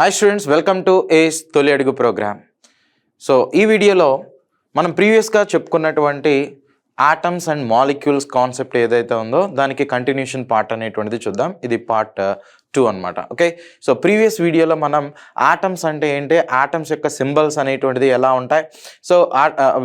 Hi students, welcome to ace తొలి అడుగు programme. So ఈ వీడియోలో మనం ప్రీవియస్గా చెప్పుకున్నటువంటి ఆటమ్స్ అండ్ మాలిక్యూల్స్ కాన్సెప్ట్ ఏదైతే ఉందో దానికి కంటిన్యూషన్ పార్ట్ అనేటువంటిది చూద్దాం. ఇది పార్ట్ 2 అనమాట. ఓకే, సో ప్రీవియస్ వీడియోలో మనం ఆటమ్స్ అంటే ఏంటి, ఆటమ్స్ యొక్క సింబల్స్ అనేటువంటిది ఎలా ఉంటాయి, సో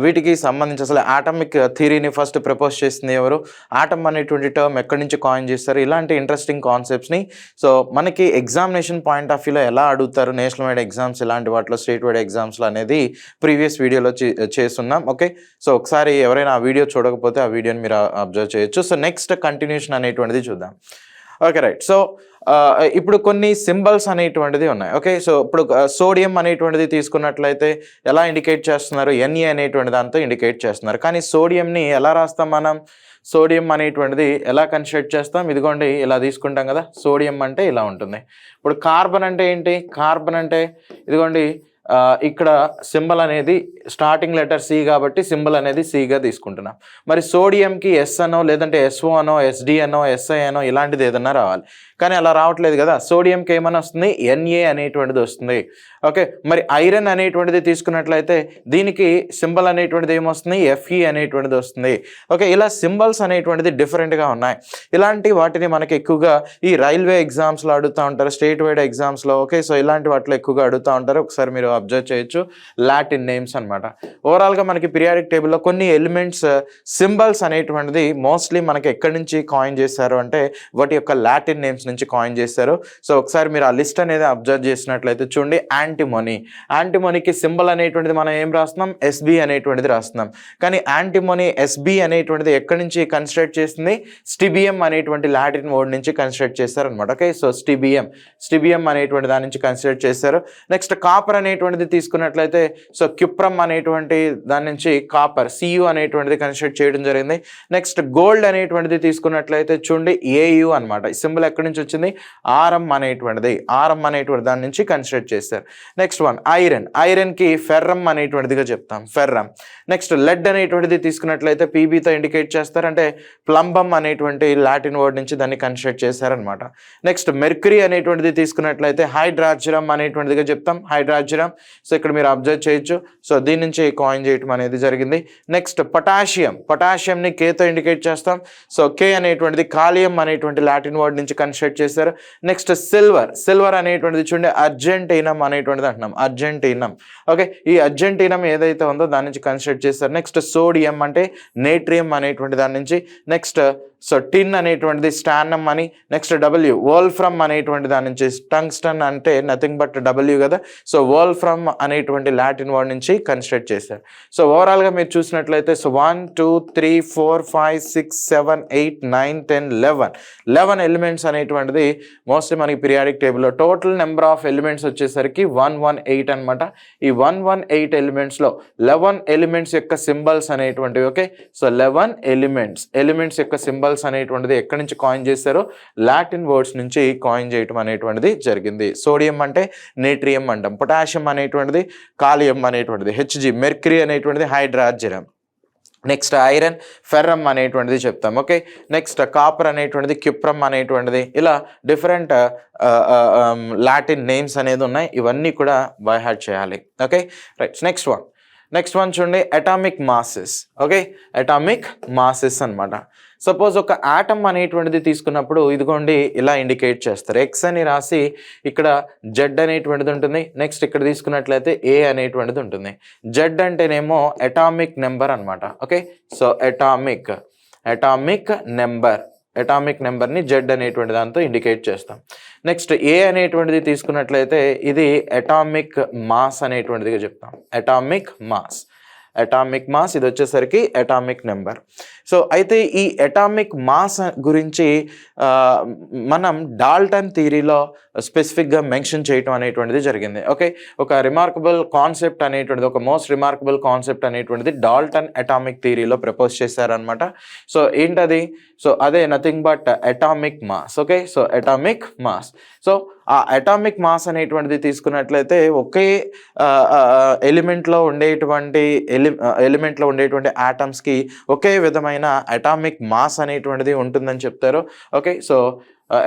వీటికి సంబంధించి అసలు ఆటమిక్ థియరీని ఫస్ట్ ప్రపోజ్ చేసింది ఎవరు, ఆటమ్ అనేటువంటి టర్మ్ ఎక్కడి నుంచి కాయిన్ చేస్తారు, ఇలాంటి ఇంట్రెస్టింగ్ కాన్సెప్ట్స్ని సో మనకి ఎగ్జామినేషన్ పాయింట్ ఆఫ్ వ్యూలో ఎలా అడుగుతారు, నేషనల్ వైడ్ ఎగ్జామ్స్ ఇలాంటి వాటిలో, స్టేట్ వైడ్ ఎగ్జామ్స్లో అనేది ప్రీవియస్ వీడియోలో చేస్తున్నాం. ఓకే, సో ఒకసారి ఎవరైనా ఆ వీడియో చూడకపోతే ఆ వీడియోని మీరు అబ్జర్వ్ చేయొచ్చు. సో నెక్స్ట్ కంటిన్యూషన్ అనేటువంటిది చూద్దాం. Okay right. సో ఇప్పుడు కొన్ని సింబల్స్ అనేటువంటిది ఉన్నాయి. ఓకే, సో ఇప్పుడు సోడియం అనేటువంటిది తీసుకున్నట్లయితే ఎలా ఇండికేట్ చేస్తున్నారు, Na అనేటువంటి దాంతో ఇండికేట్ చేస్తున్నారు. కానీ సోడియంని ఎలా రాస్తాం మనం, సోడియం అనేటువంటిది ఎలా కన్సిడర్ చేస్తాం, ఇదిగోండి ఇలా తీసుకుంటాం కదా, సోడియం అంటే ఇలా ఉంటుంది. ఇప్పుడు కార్బన్ అంటే ఏంటి, కార్బన్ అంటే ఇదిగోండి ఇక్కడ సింబల్ అనేది స్టార్టింగ్ లెటర్ సి కాబట్టి సింబల్ అనేది సిగా తీసుకుంటున్నాం. మరి సోడియంకి ఎస్ అనో లేదంటే ఎస్ఓ అనో ఎస్డి అనో ఎస్ఐ అనో ఇలాంటిది ఏదన్నా రావాలి, కానీ అలా రావట్లేదు కదా. సోడియంకి ఏమైనా వస్తుంది, Na అనేటువంటిది వస్తుంది. ఓకే, మరి ఐరన్ అనేటువంటిది తీసుకున్నట్లయితే దీనికి సింబల్ అనేటువంటిది ఏమొస్తుంది, Fe అనేటువంటిది వస్తుంది. ఓకే, ఇలా సింబల్స్ అనేటువంటిది డిఫరెంట్గా ఉన్నాయి. ఇలాంటి వాటిని మనకి ఎక్కువగా ఈ రైల్వే ఎగ్జామ్స్లో అడుగుతూ ఉంటారు, స్టేట్ వైడ్ ఎగ్జామ్స్లో. ఓకే, సో ఇలాంటి వాటిలో ఎక్కువగా అడుగుతూ ఉంటారు. ఒకసారి మీరు అబ్జర్వ్ చేయొచ్చు, లాటిన్ నేమ్స్ అనమాట. ఓవరాల్గా మనకి పీరియాడిక్ టేబుల్లో కొన్ని ఎలిమెంట్స్ సింబల్స్ అనేటువంటిది మోస్ట్లీ మనకి ఎక్కడి నుంచి కాయిన్ చేశారు అంటే వాటి యొక్క లాటిన్ నేమ్స్ నుంచి కాయిన్ చేశారు. సో ఒకసారి మీరు ఆ లిస్ట్ అనేది అబ్జర్వ్ చేసినట్లయితే చూడండి, యాంటిమోనీ, యాంటిమోనీకి సింబల్ అనేటువంటిది మనం ఏం రాస్తున్నాం, ఎస్బి అనేటువంటిది రాస్తున్నాం. కానీ యాంటిమోనీ ఎస్బి అనేటువంటిది ఎక్కడి నుంచి కన్స్ట్రక్ట్ చేసింది, స్టిబియం అనేటువంటి లాటిన్ వర్డ్ నుంచి కన్స్ట్రక్ట్ చేశారు అనమాట. ఓకే, సో స్టిబియం అనేటువంటి దాని నుంచి కన్స్ట్రక్ట్ చేశారు. నెక్స్ట్ కాపర్ అనేటువంటిది తీసుకున్నట్లయితే సో క్యుప్రమ్ అనేటువంటి దాని నుంచి కాపర్ Cu అనేటువంటిది కన్స్ట్రక్ట్ చేయడం జరిగింది. నెక్స్ట్ గోల్డ్ అనేటువంటిది తీసుకున్నట్లయితే చూడండి ఏయు అనమాట. సింబల్ ఎక్కడి నుంచి వచ్చింది, ఆరం అనేటువంటి దాని నుంచి కన్స్ట్రక్ట్ చేస్తారు. నెక్స్ట్ వన్ ఐరన్ కి ఫెర్రమ్ అనేటువంటిదిగా చెప్తాం, ఫెర్రమ్. నెక్స్ట్ లెడ్ అనేటువంటిది తీసుకున్నట్లయితే పీబీతో ఇండికేట్ చేస్తారు, అంటే ప్లంబమ్ అనేటువంటి లాటిన్ వర్డ్ నుంచి దాన్ని కన్స్ట్రక్ట్ చేశారనమాట. నెక్స్ట్ మెర్క్యూరీ అనేటువంటిది తీసుకున్నట్లయితే హైడ్రార్జిరమ్ అనేటువంటిదిగా చెప్తాం, హైడ్రార్జిరమ్. సో ఇక్కడ మీరు అబ్జర్వ్ చేయొచ్చు, సో దీని నుంచి కాయిన్ చేయటం అనేది జరిగింది. నెక్స్ట్ పొటాషియంని కేతో ఇండికేట్ చేస్తాం, సో కే అనేటువంటిది కాలియం అనేటువంటి లాటిన్ వర్డ్ నుంచి కన్స్ట్రక్ట్ చేశారు. నెక్స్ట్ సిల్వర్ అనేటువంటిది చూడండి అర్జెంటీనం అనేటువంటిది అంటున్నాం, అర్జెంటీనం. ఓకే, ఈ అర్జెంటీనం ఏదైతే ఉందో దాని నుంచి కన్స్ట్రక్ట్ చేస్తారు. నెక్స్ట్ సోడియం అంటే నేట్రియం అనేటువంటి దాని నుంచి. నెక్స్ట్ సో టిన్ అనేటువంటిది స్టానమ్ అని. నెక్స్ట్ డబ్ల్యూ వోల్ఫ్రమ్ అనేటువంటి దాని నుంచి, టంగ్స్టన్ అంటే నథింగ్ బట్ డబ్ల్యూ కదా, సో వోల్ఫ్రమ్ అనేటువంటి లాటిన్ వర్డ్ నుంచి కన్స్ట్రక్ట్ చేశారు. సో ఓవరాల్గా మీరు చూసినట్లయితే సో 1 2 3 4 5 6 7 8 9 10 11 ఎలిమెంట్స్ అనేటువంటిది మోస్ట్లీ మనకి పీరియాడిక్ టేబుల్లో టోటల్ నెంబర్ ఆఫ్ ఎలిమెంట్స్ వచ్చేసరికి 118 అనమాట. ఈ 118 ఎలిమెంట్స్లో 11 ఎలిమెంట్స్ యొక్క సింబల్స్ అనేటువంటివి. ఓకే, సో 11 ఎలిమెంట్స్ యొక్క సింబల్స్ అనేటువంటిది ఎక్కడి నుంచి కాయిన్ చేశారో లాటిన్ వర్డ్స్ నుంచి కాయిన్ చేయటం అనేటువంటిది జరిగింది. సోడియం అంటే నేట్రియం అంటాం, పొటాషియం అనేటువంటిది కాలియం అనేటువంటిది, Hg మెర్క్యూరీ అనేటువంటిది హైడ్రార్జిరమ్. నెక్స్ట్ ఐరన్ ఫెర్రమ్ అనేటువంటిది చెప్తాం. ఓకే, నెక్స్ట్ కాపర్ అనేటువంటిది క్యుప్రమ్ అనేటువంటిది, ఇలా డిఫరెంట్ లాటిన్ నేమ్స్ అనేది ఉన్నాయి. ఇవన్నీ కూడా బై హార్ట్ చేయాలి. Okay right. నెక్స్ట్ వన్ చూడండి, atomic masses. Okay, atomic masses అనమాట. సపోజ్ ఒక ఆటమ్ అనేటువంటిది తీసుకున్నప్పుడు ఇదిగోండి ఇలా ఇండికేట్ చేస్తారు, ఎక్స్ అని రాసి ఇక్కడ జెడ్ అనేటువంటిది ఉంటుంది. నెక్స్ట్ ఇక్కడ తీసుకున్నట్లయితే ఏ అనేటువంటిది ఉంటుంది. జెడ్ అంటేనేమో అటామిక్ నెంబర్ అనమాట. ఓకే, సో అటామిక్ నెంబర్ని జెడ్ అనేటువంటి దాంతో ఇండికేట్ చేస్తాం. నెక్స్ట్ ఏ అనేటువంటిది తీసుకున్నట్లయితే ఇది అటామిక్ మాస్ అనేటువంటిదిగా చెప్తాం, అటామిక్ మాస్ ఇది వచ్చేసరికి అటామిక్ నెంబర్. సో అయితే ఈ అటామిక్ మాస్ గురించి మనం డాల్టన్ థియరీలో స్పెసిఫిక్గా మెన్షన్ చేయటం అనేటువంటిది జరిగింది. ఓకే, ఒక రిమార్కబుల్ కాన్సెప్ట్ అనేటువంటిది, ఒక మోస్ట్ రిమార్కబుల్ కాన్సెప్ట్ అనేటువంటిది డాల్టన్ అటామిక్ థియరీలో ప్రపోజ్ చేశారనమాట. సో ఏంటది, సో అదే nothing but atomic mass. Okay, so atomic mass. So ఆ అటామిక్ మాస్ అనేటువంటిది తీసుకున్నట్లయితే ఒకే ఎలిమెంట్లో ఉండేటువంటి ఆటమ్స్కి ఒకే విధమైన అటామిక్ మాస్ అనేటువంటిది ఉంటుందని చెప్తారు. ఓకే, సో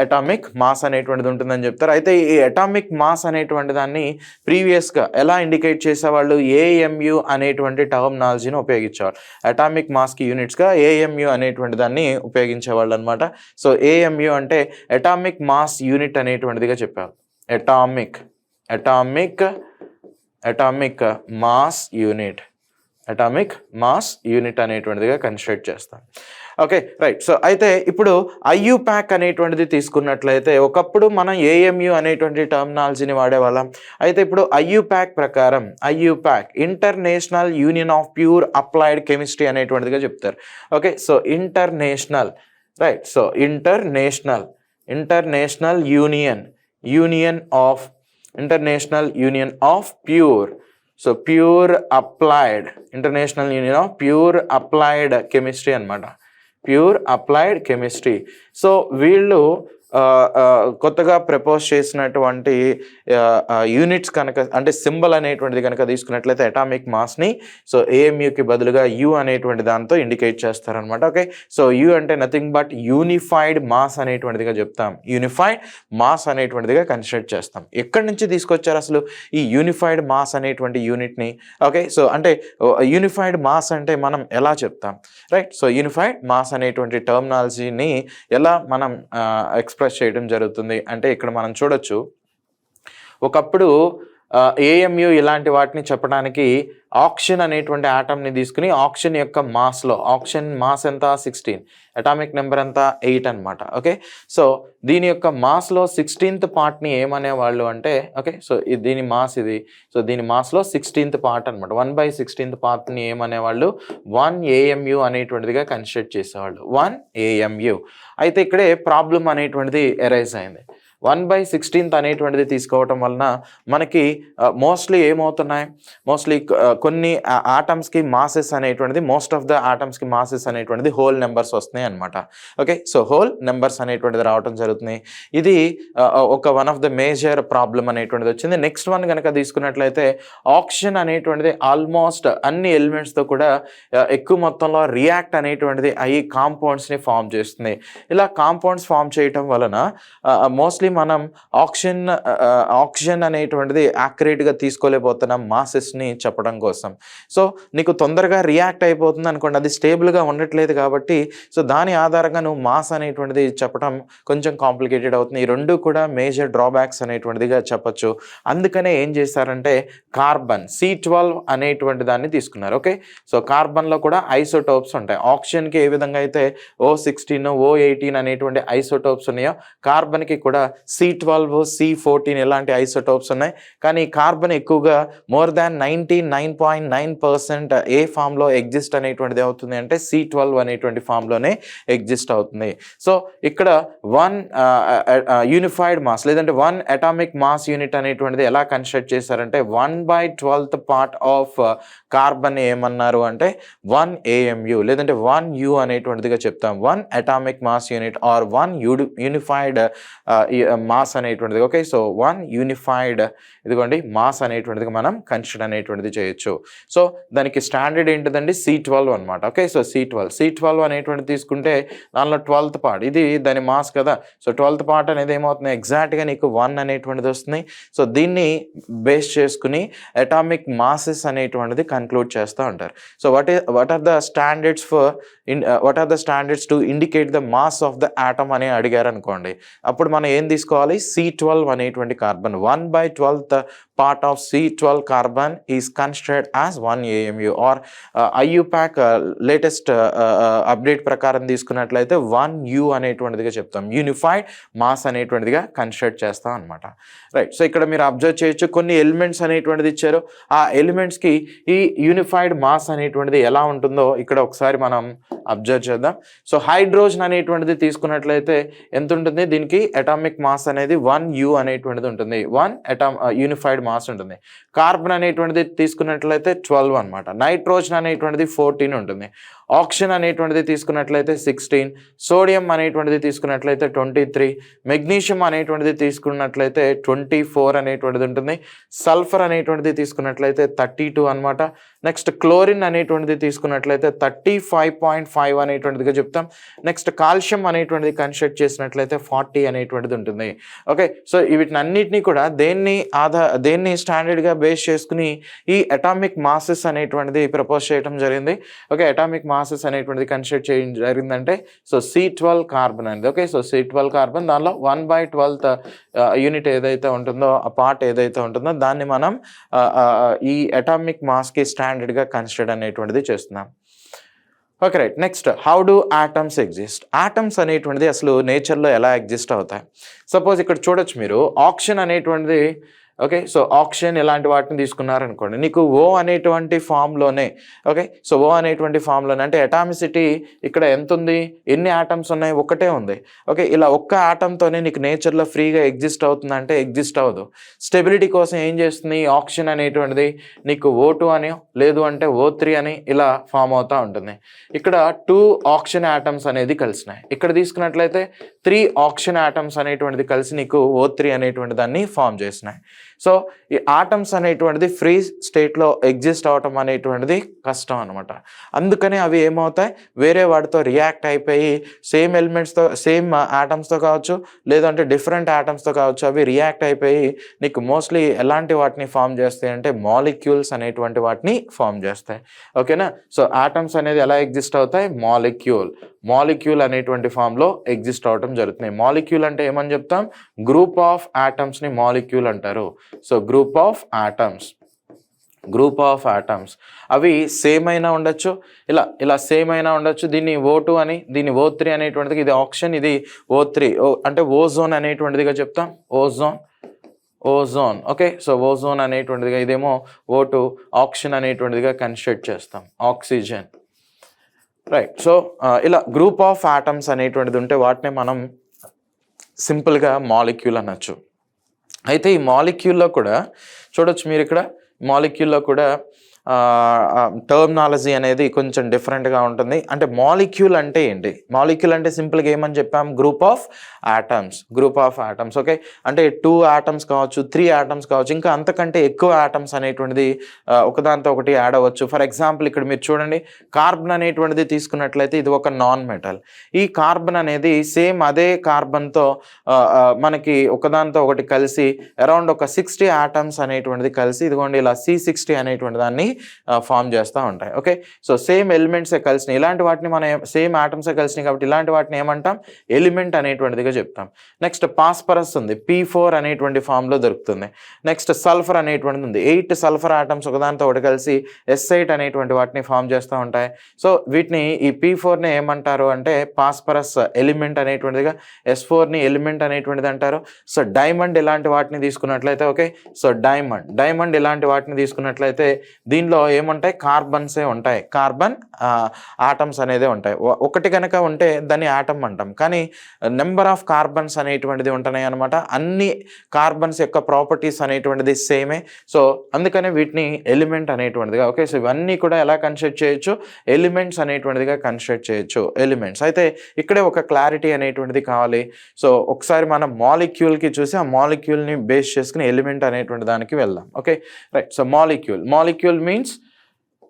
అటామిక్ మాస్ అనేటువంటిది ఉంటుందని చెప్తారు. అయితే ఈ అటామిక్ మాస్ అనేటువంటి దాన్ని ప్రీవియస్గా ఎలా ఇండికేట్ చేసేవాళ్ళు, ఏఎంయు అనేటువంటి టర్మినాలజీని ఉపయోగించేవాళ్ళు. అటామిక్ మాస్కి యూనిట్స్గా ఏఎంయు అనేటువంటి దాన్ని ఉపయోగించేవాళ్ళు అనమాట. సో ఏఎంయు అంటే అటామిక్ మాస్ యూనిట్ అనేటువంటిదిగా చెప్పారు. అటామిక్ మాస్ యూనిట్ అనేటువంటిదిగా కన్స్ట్రక్ట్ చేస్తాం. Okay, right. సో అయితే ఇప్పుడు ఐయుప్యాక్ అనేటువంటిది తీసుకున్నట్లయితే ఒకప్పుడు మనం ఏఎంయు అనేటువంటి టర్మినాలజీని వాడేవాళ్ళం. అయితే ఇప్పుడు ఐయుప్యాక్ ప్రకారం international union of pure applied chemistry అనేటువంటిదిగా చెప్తారు. Okay, so international union of pure, so pure applied, international union of pure applied chemistry అనమాట. Pure applied chemistry. సో వీళ్ళు కొత్తగా ప్రపోజ్ చేసినటువంటి యూనిట్స్ కనుక, అంటే సింబల్ అనేటువంటిది కనుక తీసుకున్నట్లయితే అటామిక్ మాస్ని సో ఏఎంయుకి బదులుగా యు అనేటువంటి దాంతో ఇండికేట్ చేస్తారనమాట. ఓకే, సో యు అంటే నథింగ్ బట్ యూనిఫైడ్ మాస్ అనేటువంటిదిగా చెప్తాం. యూనిఫైడ్ మాస్ అనేటువంటిదిగా కన్సిడర్ చేస్తాం. ఎక్కడి నుంచి తీసుకొచ్చారు అసలు ఈ యూనిఫైడ్ మాస్ అనేటువంటి యూనిట్ని? ఓకే, సో అంటే యూనిఫైడ్ మాస్ అంటే మనం ఎలా చెప్తాం, రైట్? సో యూనిఫైడ్ మాస్ అనేటువంటి టర్మినాలజీని ఎలా మనం ఎక్స్ప్రెస్ చేయడం జరుగుతుంది అంటే ఇక్కడ మనం చూడొచ్చు, ఒకప్పుడు ఏఎంయు ఇలాంటి వాటిని చెప్పడానికి ఆక్సిజన్ అనేటువంటి ఆటంని తీసుకుని ఆక్సిజన్ యొక్క మాస్లో, ఆక్సిజన్ మాస్ ఎంత 16, అటామిక్ నెంబర్ ఎంత 8 అనమాట. ఓకే, సో దీని యొక్క మాస్లో 16th పార్ట్ని ఏమనేవాళ్ళు అంటే, ఓకే, సో దీని మాస్ ఇది, సో దీని మాస్లో 16th పార్ట్ అనమాట. 1/16th పార్ట్ని ఏమనేవాళ్ళు, 1 AMU అనేటువంటిదిగా కన్సిడర్ చేసేవాళ్ళు, 1 AMU. అయితే ఇక్కడే ప్రాబ్లం అనేటువంటిది ఎరైజ్ అయింది. 1/16th అనేటువంటిది తీసుకోవటం వలన మనకి మోస్ట్లీ ఏమవుతున్నాయి, కొన్ని ఆటమ్స్కి మాసెస్ అనేటువంటిది, మోస్ట్ ఆఫ్ ద ఆటమ్స్కి మాసెస్ అనేటువంటిది హోల్ నెంబర్స్ వస్తున్నాయి అనమాట. ఓకే, సో హోల్ నెంబర్స్ అనేటువంటిది రావటం జరుగుతుంది. ఇది one of the major problem అనేటువంటిది వచ్చింది. నెక్స్ట్ వన్ కనుక తీసుకున్నట్లయితే ఆక్సిజన్ అనేటువంటిది ఆల్మోస్ట్ అన్ని ఎలిమెంట్స్తో కూడా ఎక్కువ మొత్తంలో రియాక్ట్ అనేటువంటిది అయ్యి కాంపౌండ్స్ని ఫామ్ చేస్తుంది. ఇలా కాంపౌండ్స్ ఫామ్ చేయటం వలన మోస్ట్లీ మనం ఆక్సిజన్ అనేటువంటిది యాక్యురేట్గా తీసుకోలేకపోతున్నాం మాసెస్ని చెప్పడం కోసం. సో నీకు తొందరగా రియాక్ట్ అయిపోతుంది అనుకోండి, అది స్టేబుల్గా ఉండట్లేదు కాబట్టి సో దాని ఆధారంగా నువ్వు మాస్ అనేటువంటిది చెప్పడం కొంచెం కాంప్లికేటెడ్ అవుతుంది. ఈ రెండు కూడా మేజర్ డ్రాబ్యాక్స్ అనేటువంటిదిగా చెప్పచ్చు. అందుకనే ఏం చేశారంటే కార్బన్ C12 అనేటువంటి దాన్ని తీసుకున్నారు. ఓకే, సో కార్బన్లో కూడా ఐసోటోప్స్ ఉంటాయి. ఆక్సిజన్కి ఏ విధంగా అయితే O16 O18 అనేటువంటి ఐసోటోప్స్ ఉన్నాయో కార్బన్కి కూడా C12 C14 ఇలాంటి ఐసోటోప్స్ ఉన్నాయి. కానీ కార్బన్ ఎక్కువగా మోర్ దాన్ 99.9% ఏ ఫామ్లో ఎగ్జిస్ట్ అనేటువంటిది అవుతుంది అంటే C12 అనేటువంటి ఫామ్లోనే ఎగ్జిస్ట్ అవుతుంది. సో ఇక్కడ 1 యూనిఫైడ్ మాస్ లేదంటే 1 అటామిక్ మాస్ యూనిట్ అనేటువంటిది ఎలా కన్స్ట్రక్ట్ చేశారంటే 1/12th పార్ట్ ఆఫ్ కార్బన్ ఏమన్నారు అంటే 1 AMU లేదంటే 1 U అనేటువంటిదిగా చెప్తాం. 1 atomic mass unit or 1 unified mass అనేటువంటిది. ఓకే, సో 1 యూనిఫైడ్ ఇదిగోండి మాస్ అనేటువంటిది మనం కన్సిడర్ అనేటువంటిది చేయొచ్చు. సో దానికి స్టాండర్డ్ ఏంటిదండి C12 అనమాట. ఓకే, సో C12 అనేటువంటిది తీసుకుంటే దానిలో 12th పార్ట్, ఇది దాని మాస్ కదా. సో 12th పార్ట్ అనేది ఏమవుతుంది, ఎగ్జాక్ట్గా నీకు 1 అనేటువంటిది వస్తుంది. సో దీన్ని బేస్ చేసుకుని అటామిక్ మాసెస్ అనేటువంటిది కన్క్లూడ్ చేస్తూ ఉంటారు. So what are the standards to indicate the mass of the atom అని అడిగారు అనుకోండి, అప్పుడు మనం ఏం తీసుకోవాలి, C12 అనేటువంటి carbon 1/12th part of C12 carbon is considered as 1 AMU or IUPAC latest update ప్రకారం తీసుకున్నట్లయితే 1 U అనేటువంటిదిగా చెప్తాం. యూనిఫైడ్ మాస్ అనేటువంటిదిగా కన్సిడర్ చేస్తాం అనమాట. రైట్, సో ఇక్కడ మీరు అబ్జర్వ్ చేయొచ్చు కొన్ని ఎలిమెంట్స్ అనేటువంటిది ఇచ్చారు. ఆ ఎలిమెంట్స్కి ఈ యూనిఫైడ్ మాస్ అనేటువంటిది ఎలా ఉంటుందో ఇక్కడ ఒకసారి మనం అబ్జర్వ్ చేద్దాం. సో హైడ్రోజన్ అనేటువంటిది తీసుకున్నట్లయితే ఎంత ఉంటుంది, దీనికి అటామిక్ మాస్ అనేది 1 U అనేటువంటిది ఉంటుంది, 1 యూనిఫైడ్ మాస్ ఉంటుంది. కార్బన్ అనేటువంటిది తీసుకున్నట్లయితే 12 అనమాట. నైట్రోజన్ అనేటువంటిది 14 ఉంటుంది. ఆక్సిజన్ అనేటువంటిది తీసుకున్నట్లయితే 16, సోడియం అనేటువంటిది తీసుకున్నట్లయితే 23, మెగ్నీషియం అనేటువంటిది తీసుకున్నట్లయితే 24 అనేటువంటిది ఉంటుంది, సల్ఫర్ అనేటువంటిది తీసుకున్నట్లయితే 32 అనమాట. నెక్స్ట్ క్లోరిన్ అనేటువంటిది తీసుకున్నట్లయితే 35.5 అనేటువంటిదిగా చెప్తాం. నెక్స్ట్ కాల్షియం అనేటువంటిది కన్సిడర్ చేసినట్లయితే 40 అనేటువంటిది ఉంటుంది. ఓకే, సో వీటినన్నిటినీ కూడా దేన్ని స్టాండర్డ్గా బేస్ చేసుకుని ఈ అటామిక్ మాసెస్ అనేటువంటిది ప్రపోజ్ చేయడం జరిగింది. ఓకే, అటామిక్ మాసెస్ అనేటువంటిది కన్సిడర్ చేయడం జరిగిందంటే సో C12 కార్బన్ అనేది. ఓకే, సో C12 కార్బన్ దానిలో 1/12th యూనిట్ ఏదైతే ఉంటుందో ఆ పార్ట్ ఏదైతే ఉంటుందో దాన్ని మనం ఈ అటామిక్ మాస్కి స్టాండర్డ్గా కన్సిడర్ అనేటువంటిది చేస్తున్నాం. Okay right. Next, how do atoms exist? Atoms అనేటువంటిది అసలు నేచర్లో ఎలా ఎగ్జిస్ట్ అవుతాయి? సపోజ్ ఇక్కడ చూడొచ్చు మీరు, ఆక్సిజన్ అనేటువంటిది, ఓకే, సో ఆక్సిజన్ ఇలాంటి వాటిని తీసుకున్నారనుకోండి, నీకు ఓ అనేటువంటి ఫామ్లోనే, ఓకే, సో ఓ అనేటువంటి ఫామ్లోనే అంటే అటామిసిటీ ఇక్కడ ఎంత ఉంది, ఎన్ని ఆటమ్స్ ఉన్నాయి, ఒకటే ఉంది. ఓకే, ఇలా ఒక్క ఆటంతోనే నీకు నేచర్లో ఫ్రీగా ఎగ్జిస్ట్ అవుతుందంటే ఎగ్జిస్ట్ అవ్వదు. స్టెబిలిటీ కోసం ఏం చేస్తుంది, ఆక్సిజన్ అనేటువంటిది నీకు O2 అని లేదు అంటే O3 అని ఇలా ఫామ్ అవుతూ ఉంటుంది. ఇక్కడ 2 ఆక్సిజన్ ఆటమ్స్ అనేది కలిసినాయి. ఇక్కడ తీసుకున్నట్లయితే 3 ఆక్సిజన్ ఆటమ్స్ అనేటువంటిది కలిసి నీకు O3 అనేటువంటి దాన్ని ఫామ్ చేసినాయి. సో ఈ ఆటమ్స్ అనేటువంటిది ఫ్రీ స్టేట్లో ఎగ్జిస్ట్ అవటం అనేటువంటిది కష్టం అనమాట. అందుకని అవి ఏమవుతాయి, వేరే వాటితో రియాక్ట్ అయిపోయి సేమ్ ఎలిమెంట్స్తో, సేమ్ ఆటమ్స్తో కావచ్చు లేదంటే డిఫరెంట్ ఆటమ్స్తో కావచ్చు, అవి రియాక్ట్ అయిపోయి నీకు మోస్ట్లీ ఎలాంటి వాటిని ఫామ్ చేస్తాయి అంటే మాలిక్యూల్స్ అనేటువంటి వాటిని ఫామ్ చేస్తాయి. ఓకేనా, సో ఆటమ్స్ అనేది ఎలా ఎగ్జిస్ట్ అవుతాయి, మాలిక్యూల్ అనేటువంటి ఫామ్లో ఎగ్జిస్ట్ అవటం జరుగుతుంది. మాలిక్యూల్ అంటే ఏమని చెప్తాం, గ్రూప్ ఆఫ్ ఆటమ్స్ని మాలిక్యూల్ అంటారు. సో గ్రూప్ ఆఫ్ ఆటమ్స్ అవి సేమ్ అయినా ఉండొచ్చు, ఇలా సేమ్ అయినా ఉండొచ్చు. దీన్ని O2 అని, దీన్ని O3 అనేటువంటిది, ఇది ఆక్సిజన్, ఇది O3 అంటే ఓజోన్ అనేటువంటిదిగా చెప్తాం, ఓజోన్. ఓకే, సో ఓజోన్ అనేటువంటిదిగా, ఇదేమో O2, ఆక్సిజన్ అనేటువంటిదిగా కన్సిడర్ చేస్తాం, ఆక్సిజన్. రైట్. సో ఇలా గ్రూప్ ఆఫ్ ఆటమ్స్ అనేటువంటిది ఉంటే వాటిని మనం సింపుల్గా మాలిక్యూల్ అనొచ్చు. అయితే ఈ మాలిక్యూల్లో కూడా చూడొచ్చు మీరు, ఇక్కడ మాలిక్యూల్లో కూడా టర్మినాలజీ అనేది కొంచెం డిఫరెంట్గా ఉంటుంది. అంటే మాలిక్యూల్ అంటే ఏంటి, మాలిక్యూల్ అంటే సింపుల్గా ఏమని చెప్పాం, గ్రూప్ ఆఫ్ ఆటమ్స్. ఓకే, అంటే 2 ఆటమ్స్ కావచ్చు, 3 ఆటమ్స్ కావచ్చు, ఇంకా అంతకంటే ఎక్కువ ఆటమ్స్ అనేటువంటిది ఒకదాంతో ఒకటి యాడ్ అవ్వచ్చు. ఫర్ ఎగ్జాంపుల్ ఇక్కడ మీరు చూడండి, కార్బన్ అనేటువంటిది తీసుకున్నట్లయితే ఇది ఒక నాన్ మెటల్. ఈ కార్బన్ అనేది సేమ్ అదే కార్బన్తో మనకి ఒకదాంతో ఒకటి కలిసి అరౌండ్ ఒక 60 ఆటమ్స్ అనేటువంటిది కలిసి ఇదిగోండి ఇలా C60 అనేటువంటి దాన్ని ఫామ్ చేస్తూ ఉంటాయి. ఓకే, సో సేమ్ ఎలిమెంట్సే కలిసినాయి, ఇలాంటి వాటిని మనం సేమ్ ఆటమ్సే కలిసినాయి కాబట్టి ఇలాంటి వాటిని ఏమంటాం, ఎలిమెంట్ అనేటువంటిదిగా చెప్తాం. నెక్స్ట్ పాస్పరస్ ఉంది, P4 అనేటువంటి ఫామ్లో దొరుకుతుంది. నెక్స్ట్ సల్ఫర్ అనేటువంటిది ఉంది, 8 సల్ఫర్ ఆటమ్స్ ఒకదానితో ఒకటి కలిసి S8 అనేటువంటి వాటిని ఫామ్ చేస్తూ ఉంటాయి. సో వీటిని ఈ P4ని ఏమంటారు అంటే పాస్పరస్ ఎలిమెంట్ అనేటువంటిదిగా, S4ని ఎలిమెంట్ అనేటువంటిది అంటారు. సో డైమండ్ ఇలాంటి వాటిని తీసుకున్నట్లయితే, ఓకే, సో డైమండ్ ఇలాంటి వాటిని తీసుకున్నట్లయితే దీనిలో ఏముంటాయి, కార్బన్సే ఉంటాయి, కార్బన్ ఆటమ్స్ అనేదే ఉంటాయి. ఒకటి కనుక ఉంటే దాన్ని ఆటమ్ అంటాం, కానీ నెంబర్ ఆఫ్ కార్బన్స్ అనేటువంటిది ఉంటున్నాయి అనమాట. అన్ని కార్బన్స్ యొక్క ప్రాపర్టీస్ అనేటువంటిది సేమే. సో అందుకనే వీటిని ఎలిమెంట్ అనేటువంటిదిగా, ఓకే, సో ఇవన్నీ కూడా ఎలా కన్సిడర్ చేయొచ్చు, ఎలిమెంట్స్ అనేటువంటిదిగా కన్సిడర్ చేయొచ్చు, ఎలిమెంట్స్. అయితే ఇక్కడే ఒక క్లారిటీ అనేటువంటిది కావాలి. సో ఒకసారి మనం మాలిక్యూల్కి చూసి ఆ మాలిక్యూల్ని బేస్ చేసుకుని ఎలిమెంట్ అనేటువంటి దానికి వెళ్దాం. Okay right. So molecule means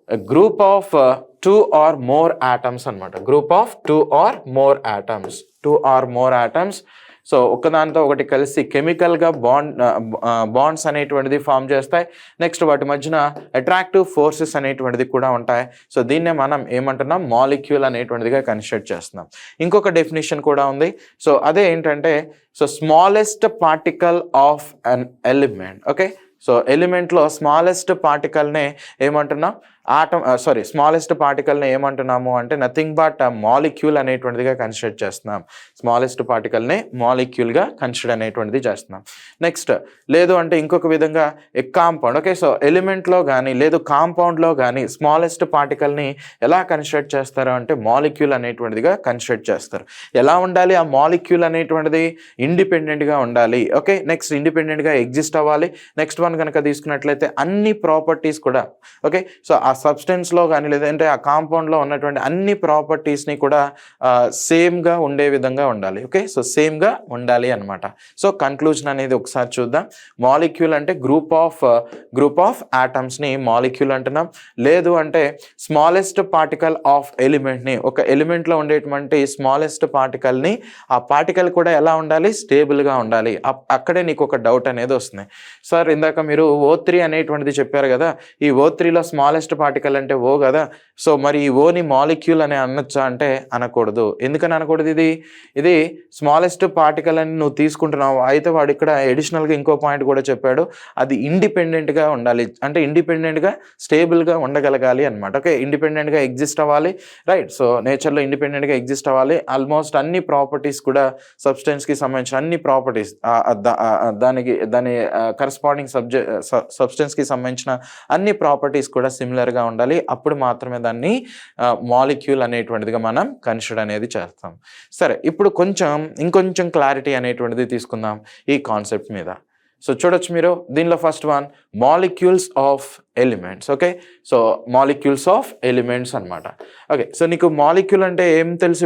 a group of 2 or more atoms అన్నమాట. group of 2 or more atoms. So ఒకదానితో ఒకటి కలిసి కెమికల్గా బాండ్స్ అనేటువంటిది ఫామ్ చేస్తాయి. నెక్స్ట్ వాటి మధ్యన అట్రాక్టివ్ ఫోర్సెస్ అనేటువంటిది కూడా ఉంటాయి. సో దీన్నే మనం ఏమంటున్నాం, మాలిక్యూల్ అనేటువంటిదిగా కన్సిడర్ చేస్తున్నాం. ఇంకొక డెఫినేషన్ కూడా ఉంది. సో అదే ఏంటంటే, so smallest particle of an element. Okay, so ఎలిమెంట్లో స్మాలెస్ట్ పార్టికల్నే ఏమంటున్నాం, స్మాలెస్ట్ పార్టికల్ని ఏమంటున్నాము అంటే నథింగ్ బట్ మాలిక్యూల్ అనేటువంటిదిగా కన్సిడర్ చేస్తున్నాం. స్మాలెస్ట్ పార్టికల్ని మాలిక్యూల్గా కన్సిడర్ అనేటువంటిది చేస్తున్నాం. నెక్స్ట్ లేదు అంటే ఇంకొక విధంగా కాంపౌండ్. ఓకే, సో ఎలిమెంట్లో కానీ లేదు కాంపౌండ్లో కానీ స్మాలెస్ట్ పార్టికల్ని ఎలా కన్సిడర్ చేస్తారు అంటే మాలిక్యూల్ అనేటువంటిదిగా కన్సిడర్ చేస్తారు. ఎలా ఉండాలి ఆ మాలిక్యూల్ అనేటువంటిది, ఇండిపెండెంట్గా ఉండాలి. ఓకే, నెక్స్ట్ ఇండిపెండెంట్గా ఎగ్జిస్ట్ అవ్వాలి. నెక్స్ట్ కాంపౌండ్ కనుక తీసుకున్నట్లయితే అన్ని ప్రాపర్టీస్ కూడా ఓకే సో ఆ సబ్స్టెన్స్లో కానీ లేదంటే ఆ కాంపౌండ్లో ఉన్నటువంటి అన్ని ప్రాపర్టీస్ని కూడా సేమ్గా ఉండే విధంగా ఉండాలి. ఓకే సో సేమ్గా ఉండాలి అనమాట. సో కన్క్లూజన్ అనేది ఒకసారి చూద్దాం. మాలిక్యూల్ అంటే గ్రూప్ ఆఫ్ ఆటమ్స్ని మాలిక్యూల్ అంటున్నాం. లేదు అంటే స్మాలెస్ట్ పార్టికల్ ఆఫ్ ఎలిమెంట్ని, ఒక ఎలిమెంట్లో ఉండేటువంటి స్మాలెస్ట్ పార్టికల్ని, ఆ పార్టికల్ కూడా ఎలా ఉండాలి, స్టేబుల్గా ఉండాలి. అక్కడే నీకు ఒక డౌట్ అనేది వస్తుంది. సార్ ఇందాక మీరు O3 అనేటువంటిది చెప్పారు కదా, ఈ O3లో స్మాలెస్ట్ పార్టికల్ అంటే O కదా, సో మరి ఈ Oని మాలిక్యూల్ అని అనొచ్చా అంటే అనకూడదు. ఎందుకని అనకూడదు? ఇది స్మాలెస్ట్ పార్టికల్ అని నువ్వు తీసుకుంటున్నావు. అయితే వాడు ఇక్కడ ఎడిషనల్గా ఇంకో పాయింట్ కూడా చెప్పాడు, అది ఇండిపెండెంట్గా ఉండాలి, అంటే ఇండిపెండెంట్గా స్టేబుల్గా ఉండగలగాలి అనమాట. ఓకే ఇండిపెండెంట్గా ఎగ్జిస్ట్ అవ్వాలి, రైట్. సో నేచర్లో ఇండిపెండెంట్గా ఎగ్జిస్ట్ అవ్వాలి. ఆల్మోస్ట్ అన్ని ప్రాపర్టీస్ కూడా సబ్స్టెన్స్కి సంబంధించిన అన్ని ప్రాపర్టీస్ దాని కరస్పాండింగ్ సబ్స్టెన్స్కి సంబంధించిన అన్ని ప్రాపర్టీస్ కూడా సిమిలర్గా ఉండాలి. అప్పుడు మాత్రమే దాన్ని మాలిక్యూల్ అనేటువంటిదిగా మనం కన్సిడర్ అనేది చేస్తాం. సరే ఇప్పుడు ఇంకొంచెం క్లారిటీ అనేటువంటిది తీసుకుందాం ఈ కాన్సెప్ట్ మీద. సో చూడొచ్చు మీరు దీనిలో first one molecules of elements. Okay so molecules of elements అనమాట. ఓకే సో నీకు మాలిక్యూల్ అంటే ఏం తెలుసు?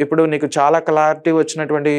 ఇప్పుడు నీకు చాలా క్లారిటీ వచ్చినటువంటి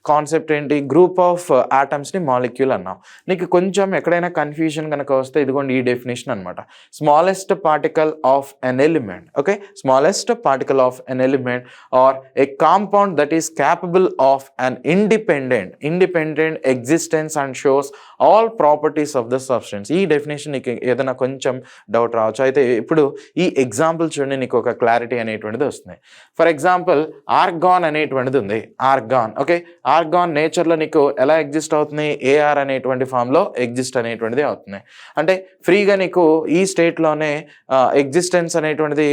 కాన్సెప్ట్ ఏంటి? గ్రూప్ ఆఫ్ ఆటమ్స్ని మాలిక్యూల్ అన్నాం. నీకు కొంచెం ఎక్కడైనా కన్ఫ్యూజన్ కనుక వస్తే ఇదిగోండి ఈ డెఫినేషన్ అనమాట. Smallest particle of an element, okay smallest particle of an element or a compound that is capable of an independent existence and shows all properties of the substance. ఈ డెఫినేషన్ నీకు ఏదైనా కొంచెం doubt రావచ్చు. అయితే ఇప్పుడు ఈ example చూడండి, నీకు ఒక క్లారిటీ అనేటువంటిది వస్తుంది. ఫర్ ఎగ్జాంపుల్ ఆర్గాన్ అనేటువంటిది ఉంది. ఆర్గాన్ ఓకే ఆర్గాన్ నేచర్లో నీకు ఎలా ఎగ్జిస్ట్ అవుతుంది? ఏఆర్ అనేటువంటి ఫామ్లో ఎగ్జిస్ట్ అనేటువంటిది అవుతుంది. అంటే ఫ్రీగా నీకు ఈ స్టేట్లోనే ఎగ్జిస్టెన్స్ అనేటువంటిది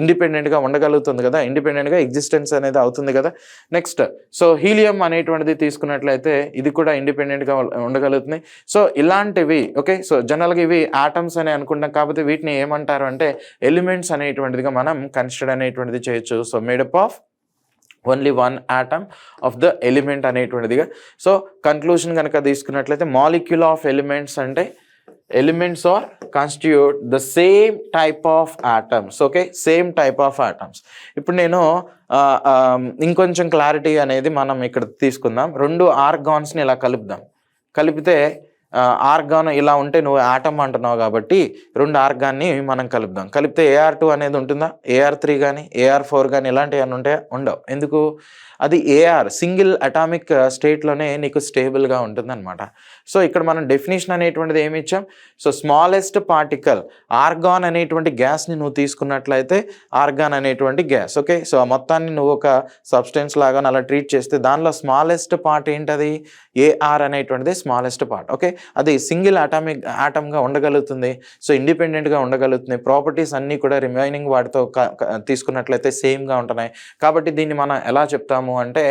ఇండిపెండెంట్గా ఉండగలుగుతుంది కదా, ఇండిపెండెంట్గా ఎగ్జిస్టెన్స్ అనేది అవుతుంది కదా. నెక్స్ట్ సో హీలియం అనేటువంటిది తీసుకున్నట్లయితే ఇది కూడా ఇండిపెండెంట్గా ఉండగలుగుతుంది. సో ఇలాంటివి ఓకే సో జనరల్గా ఇవి ఆటమ్స్ అని అనుకుంటాం, కాబట్టి వీటిని ఏమంటారు అంటే ఎలిమెంట్స్ అనేటువంటిదిగా మనం కన్సిడర్ అనేటువంటిది చేయొచ్చు. So made up of only one atom of the element అనేటువంటిదిగా. సో కన్క్లూషన్ కనుక తీసుకున్నట్లయితే మాలిక్యూల్ ఆఫ్ ఎలిమెంట్స్ అంటే elements are constitute the same type of atoms. Okay same type of atoms. ఇప్పుడు నేను ఇంకొంచెం క్లారిటీ అనేది మనం ఇక్కడ తీసుకుందాం. రెండు ఆర్గాన్స్ని ఇలా కలిపితే ఆర్గాన్ ఇలా ఉంటే నువ్వు ఆటమ్ అంటున్నావు కాబట్టి రెండు ఆర్గాన్ని మనం కలిపితే AR2 అనేది ఉంటుందా? AR3 కానీ AR4 కానీ ఇలాంటివి ఏమైనా ఉంటాయా? ఉండవు. ఎందుకు? అది AR సింగిల్ అటామిక్ స్టేట్లోనే నీకు స్టేబుల్గా ఉంటుందన్నమాట. సో ఇక్కడ మనం డెఫినేషన్ అనేటువంటిది ఏమి ఇచ్చాం? సో స్మాలెస్ట్ పార్టికల్ ఆర్గాన్ అనేటువంటి గ్యాస్ని నువ్వు తీసుకున్నట్లయితే ఆర్గాన్ అనేటువంటి గ్యాస్ ఓకే సో ఆ మొత్తాన్ని నువ్వు ఒక సబ్స్టెన్స్ లాగా అలా ట్రీట్ చేస్తే దానిలో స్మాలెస్ట్ పార్ట్ ఏంటది? AR అనేటువంటిది స్మాలెస్ట్ పార్ట్. ఓకే అది సింగిల్ ఆటమ్గా ఉండగలుగుతుంది. సో ఇండిపెండెంట్గా ఉండగలుగుతుంది. ప్రాపర్టీస్ అన్నీ కూడా రిమైనింగ్ వాటితో తీసుకున్నట్లయితే సేమ్గా ఉంటున్నాయి. కాబట్టి దీన్ని మనం ఎలా చెప్తాము అంటే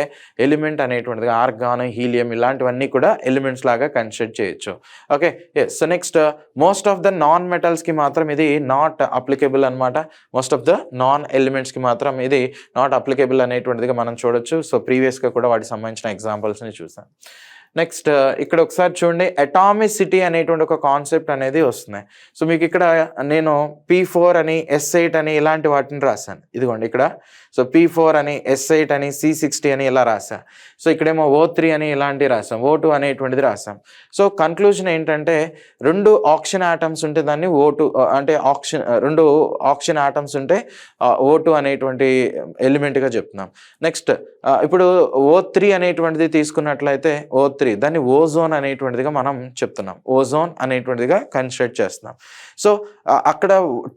ఎలిమెంట్ అనేటువంటిది ఆర్గాన్, హీలియం ఇలాంటివన్నీ కూడా ఎలిమెంట్స్ లాగా కన్సిడర్ చేయొచ్చు. Okay so next most of the non మెటల్స్కి మాత్రం ఇది నాట్ అప్లికేబుల్ అనమాట. మోస్ట్ ఆఫ్ ద నాన్ ఎలిమెంట్స్కి మాత్రం ఇది నాట్ అప్లికేబుల్ అనేటువంటిదిగా మనం చూడొచ్చు. సో ప్రీవియస్గా కూడా వాటికి సంబంధించిన ఎగ్జాంపుల్స్ని చూసాం. నెక్స్ట్ ఇక్కడ ఒకసారి చూడండి, అటామిసిటీ అనేటువంటి ఒక కాన్సెప్ట్ అనేది వస్తుంది. సో మీకు ఇక్కడ నేను P4 అని S8 అని ఇలాంటి వాటిని రాశాను. ఇదిగోండి ఇక్కడ సో P4 అని S8 అని C60 అని ఇలా రాసా. సో ఇక్కడేమో O3 అని ఇలాంటివి రాసాం, O2 అనేటువంటిది రాసాం. సో కన్క్లూజన్ ఏంటంటే రెండు ఆక్సిజన్ ఆటమ్స్ ఉంటే దాన్ని O2 అంటే రెండు ఆక్సిజన్ ఆటమ్స్ ఉంటే O2 అనేటువంటి ఎలిమెంట్గా చెప్తున్నాం. నెక్స్ట్ ఇప్పుడు O3 అనేటువంటిది తీసుకున్నట్లయితే O3 దాన్ని ఓజోన్ అనేటువంటిదిగా మనం చెప్తున్నాం. ఓజోన్ అనేటువంటిదిగా కన్సిడర్ చేస్తున్నాం. సో అక్కడ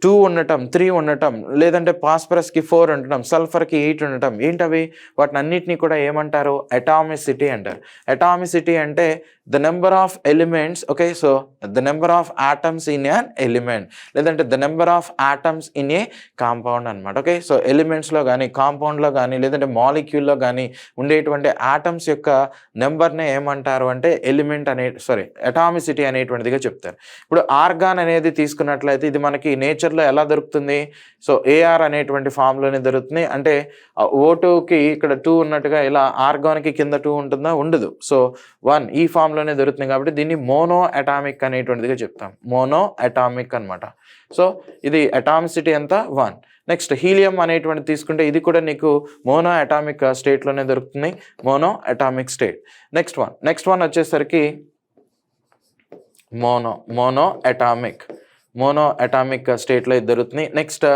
2 ఉండటం, 3 ఉండటం, లేదంటే ఫాస్ఫరస్కి 4 ఉండటం, సల్ఫర్కి 8 ఉండటం, ఏంటవి? వాటిని అన్నిటినీ కూడా ఏమంటారు? అటామిసిటీ అంటారు. అటామిసిటీ అంటే the number of elements okay so the number of atoms in an element, లేదంటే the number of atoms in a compound అనమాట. ఓకే సో ఎలిమెంట్స్లో కానీ కాంపౌండ్లో కానీ లేదంటే మాలిక్యూల్లో కానీ ఉండేటువంటి ఆటమ్స్ యొక్క నెంబర్నే ఏమంటారు ఏమంటారు అంటే ఎలిమెంట్ అటామిసిటీ అనేటువంటిదిగా చెప్తారు. ఇప్పుడు ఆర్గాన్ అనేది తీసుకున్నట్లయితే ఇది మనకి నేచర్లో ఎలా దొరుకుతుంది? సో ఏఆర్ అనేటువంటి ఫామ్లోనే దొరుకుతుంది. అంటే O2కి ఇక్కడ 2 ఉన్నట్టుగా ఇలా ఆర్గాన్కి కింద 2 ఉంటుందా? ఉండదు. సో 1 ఈ ఫామ్లోనే దొరుకుతుంది కాబట్టి దీన్ని మోనో అటామిక్ అనేటువంటిదిగా చెప్తాం. మోనో అటామిక్ అనమాట. సో ఇది అటామిసిటీ ఎంత? 1. నెక్స్ట్ హీలియం అనేటువంటిది తీసుకుంటే ఇది కూడా నీకు మోనో అటామిక్ స్టేట్లోనే దొరుకుతుంది. Mono atomic state. Next one వచ్చేసరికి మోనో అటామిక్ స్టేట్లో ఇది దొరుకుతుంది. నెక్స్ట్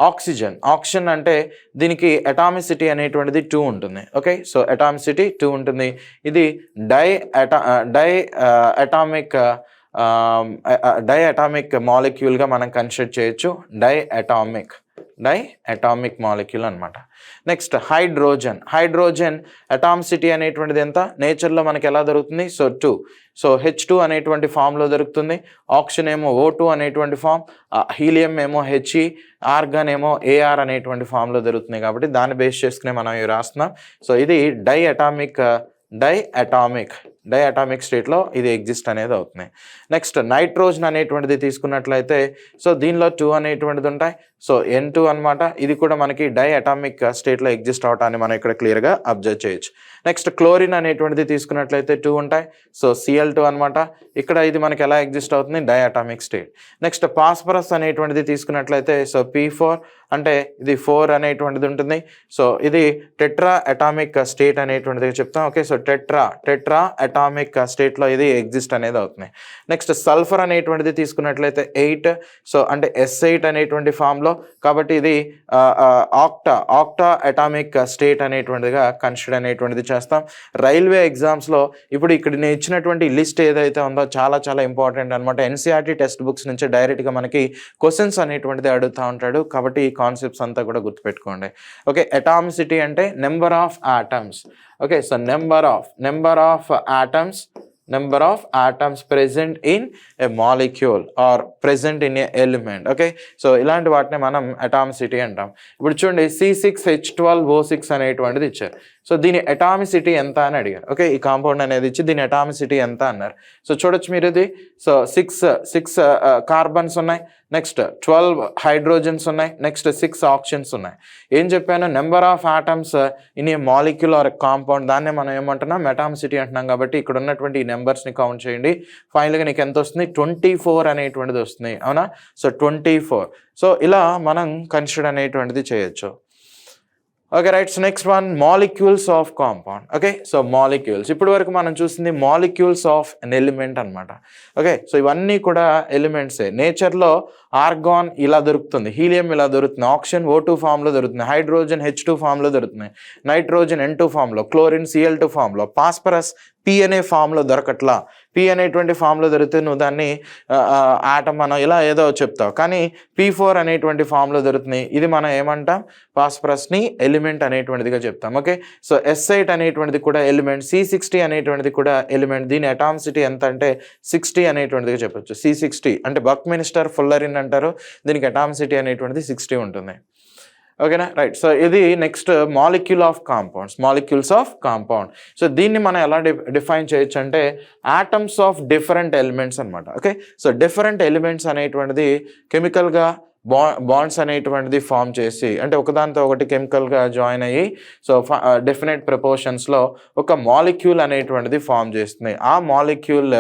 ఆక్సిజన్ అంటే దీనికి అటామిసిటీ అనేటువంటిది 2 ఉంటుంది. ఓకే, సో అటామిసిటీ 2 ఉంటుంది. ఇది డై అటామిక్ మాలిక్యూల్గా మనం కన్సిడర్ చేయొచ్చు. డై అటామిక్ మాలిక్యూల్ అనమాట. నెక్స్ట్ హైడ్రోజన్ అటామిసిటీ అనేటువంటిది ఎంత? నేచర్లో మనకి ఎలా దొరుకుతుంది? సో 2. సో H2 అనేటువంటి ఫామ్లో దొరుకుతుంది. ఆక్సిజన్ ఏమో O2 అనేటువంటి ఫామ్, హీలియం ఏమో He, ఆర్గాన్ ఏమో AR అనేటువంటి ఫామ్లో దొరుకుతుంది. కాబట్టి దాన్ని బేస్ చేసుకునే మనం ఇవి రాస్తున్నాం. సో ఇది డై అటామిక్ స్టేట్లో ఇది ఎగ్జిస్ట్ అనేది అవుతుంది. నెక్స్ట్ నైట్రోజన్ అనేటువంటిది తీసుకున్నట్లయితే సో దీనిలో 2 అనేటువంటిది ఉంటాయి. సో N2 అనమాట. ఇది కూడా మనకి డై అటామిక్ స్టేట్లో ఎగ్జిస్ట్ అవటాన్ని మనం ఇక్కడ క్లియర్గా అబ్జర్వ్ చేయొచ్చు. నెక్స్ట్ క్లోరిన్ అనేటువంటిది తీసుకున్నట్లయితే 2 ఉంటాయి. సో Cl2 అనమాట. ఇక్కడ ఇది మనకి ఎలా ఎగ్జిస్ట్ అవుతుంది? Diatomic state. Next phosphorus అనేటువంటిది తీసుకున్నట్లయితే సో P4 అంటే ఇది 4 అనేటువంటిది ఉంటుంది. సో ఇది టెట్రా అటామిక్ స్టేట్ అనేటువంటిది చెప్తాం. ఓకే, సో టెట్రా అటామిక్ స్టేట్లో ఇది ఎగ్జిస్ట్ అనేది అవుతుంది. నెక్స్ట్ సల్ఫర్ అనేటువంటిది తీసుకున్నట్లయితే 8. సో అంటే S8 అనేటువంటి ఫామ్లో, కాబట్టి ఇది ఆక్టా అటామిక్ స్టేట్ అనేటువంటిదిగా కన్సిడర్ అనేటువంటిది చేస్తాం. రైల్వే ఎగ్జామ్స్లో ఇప్పుడు ఇక్కడ నేను ఇచ్చినటువంటి లిస్ట్ ఏదైతే ఉందో చాలా ఇంపార్టెంట్ అనమాట. NCERT టెక్స్ట్ బుక్స్ నుంచి డైరెక్ట్గా మనకి క్వశ్చన్స్ అనేటువంటిది అడుగుతూ ఉంటాడు. కాబట్టి ఈ కాన్సెప్ట్స్ అంతా కూడా గుర్తుపెట్టుకోండి. ఓకే, అటామిసిటీ అంటే number of atoms. Okay, so number of atoms present in a molecule or present in a element. Okay, so ఇలాంటి వాటిని మనం అటామిసిటీ అంటాం. ఇప్పుడు చూడండి C6H12O6 అనేటువంటిది ఇచ్చారు. సో దీని అటామిసిటీ ఎంత అని అడిగారు. ఓకే, ఈ కాంపౌండ్ అనేది ఇచ్చి దీని అటామిసిటీ ఎంత అన్నారు. సో చూడొచ్చు మీరు ఇది. సో 6 కార్బన్స్ ఉన్నాయి. నెక్స్ట్ 12 హైడ్రోజన్స్ ఉన్నాయి. నెక్స్ట్ 6 ఆక్సిజన్స్ ఉన్నాయి. ఏం చెప్పాను? Number of atoms in a molecule are compound, దాన్నే మనం ఏమంటున్నాం? అటామిసిటీ అంటున్నాం. కాబట్టి ఇక్కడ ఉన్నటువంటి ఈ నెంబర్స్ని కౌంట్ చేయండి. ఫైనల్గా నీకు ఎంత వస్తుంది? 24 అనేటువంటిది వస్తుంది. అవునా? సో 24. సో ఇలా మనం కన్సిడర్ అనేటువంటిది చేయొచ్చు. Okay right. So next one molecules of compound. Okay, so molecules ఇప్పటి వరకు మనం చూసింది మాలిక్యూల్స్ ఆఫ్ ఎన్ ఎలిమెంట్ అనమాట. ఓకే, సో ఇవన్నీ కూడా ఎలిమెంట్సే. నేచర్లో ఆర్గాన్ ఇలా దొరుకుతుంది, హీలియం ఇలా దొరుకుతుంది, ఆక్సిజన్ O2 ఫామ్లో దొరుకుతుంది, హైడ్రోజన్ H2 ఫామ్లో దొరుకుతుంది, నైట్రోజన్ N2 ఫామ్లో, క్లోరిన్ Cl2 ఫామ్లో, ఫాస్ఫరస్ P అనే ఫామ్లో దొరకట్లా. P అనేటువంటి ఫామ్లో దొరికితే నువ్వు దాన్ని ఆటం మనం ఇలా ఏదో చెప్తావు, కానీ P4 అనేటువంటి ఫామ్లో దొరుకుతుంది. ఇది మనం ఏమంటాం? ఫాస్ఫరస్ని ఎలిమెంట్ అనేటువంటిదిగా చెప్తాం. ఓకే, సో S8 అనేటువంటిది కూడా ఎలిమెంట్, C60 అనేటువంటిది కూడా ఎలిమెంట్. దీని అటామిసిటీ ఎంత అంటే 60 అనేటువంటిదిగా చెప్పొచ్చు. C60 అంటే బక్మిన్స్టర్ ఫుల్లరిన్ అంటారు. దీనికి అటామిసిటీ అనేటువంటిది 60 ఉంటుంది. ఓకేనా, రైట్. సో ఇది next molecules of compound. So దీన్ని మనం ఎలా డిఫైన్ చేయొచ్చు అంటే ఆటమ్స్ ఆఫ్ డిఫరెంట్ ఎలిమెంట్స్ అనమాట. ఓకే, సో డిఫరెంట్ ఎలిమెంట్స్ అనేటువంటిది కెమికల్గా బాండ్స్ అనేటువంటిది ఫామ్ చేసి, అంటే ఒకదానితో ఒకటి కెమికల్గా జాయిన్ అయ్యి సో డెఫినెట్ ప్రపోర్షన్స్లో ఒక మాలిక్యూల్ అనేటువంటిది ఫామ్ చేస్తుంది. ఆ మాలిక్యూల్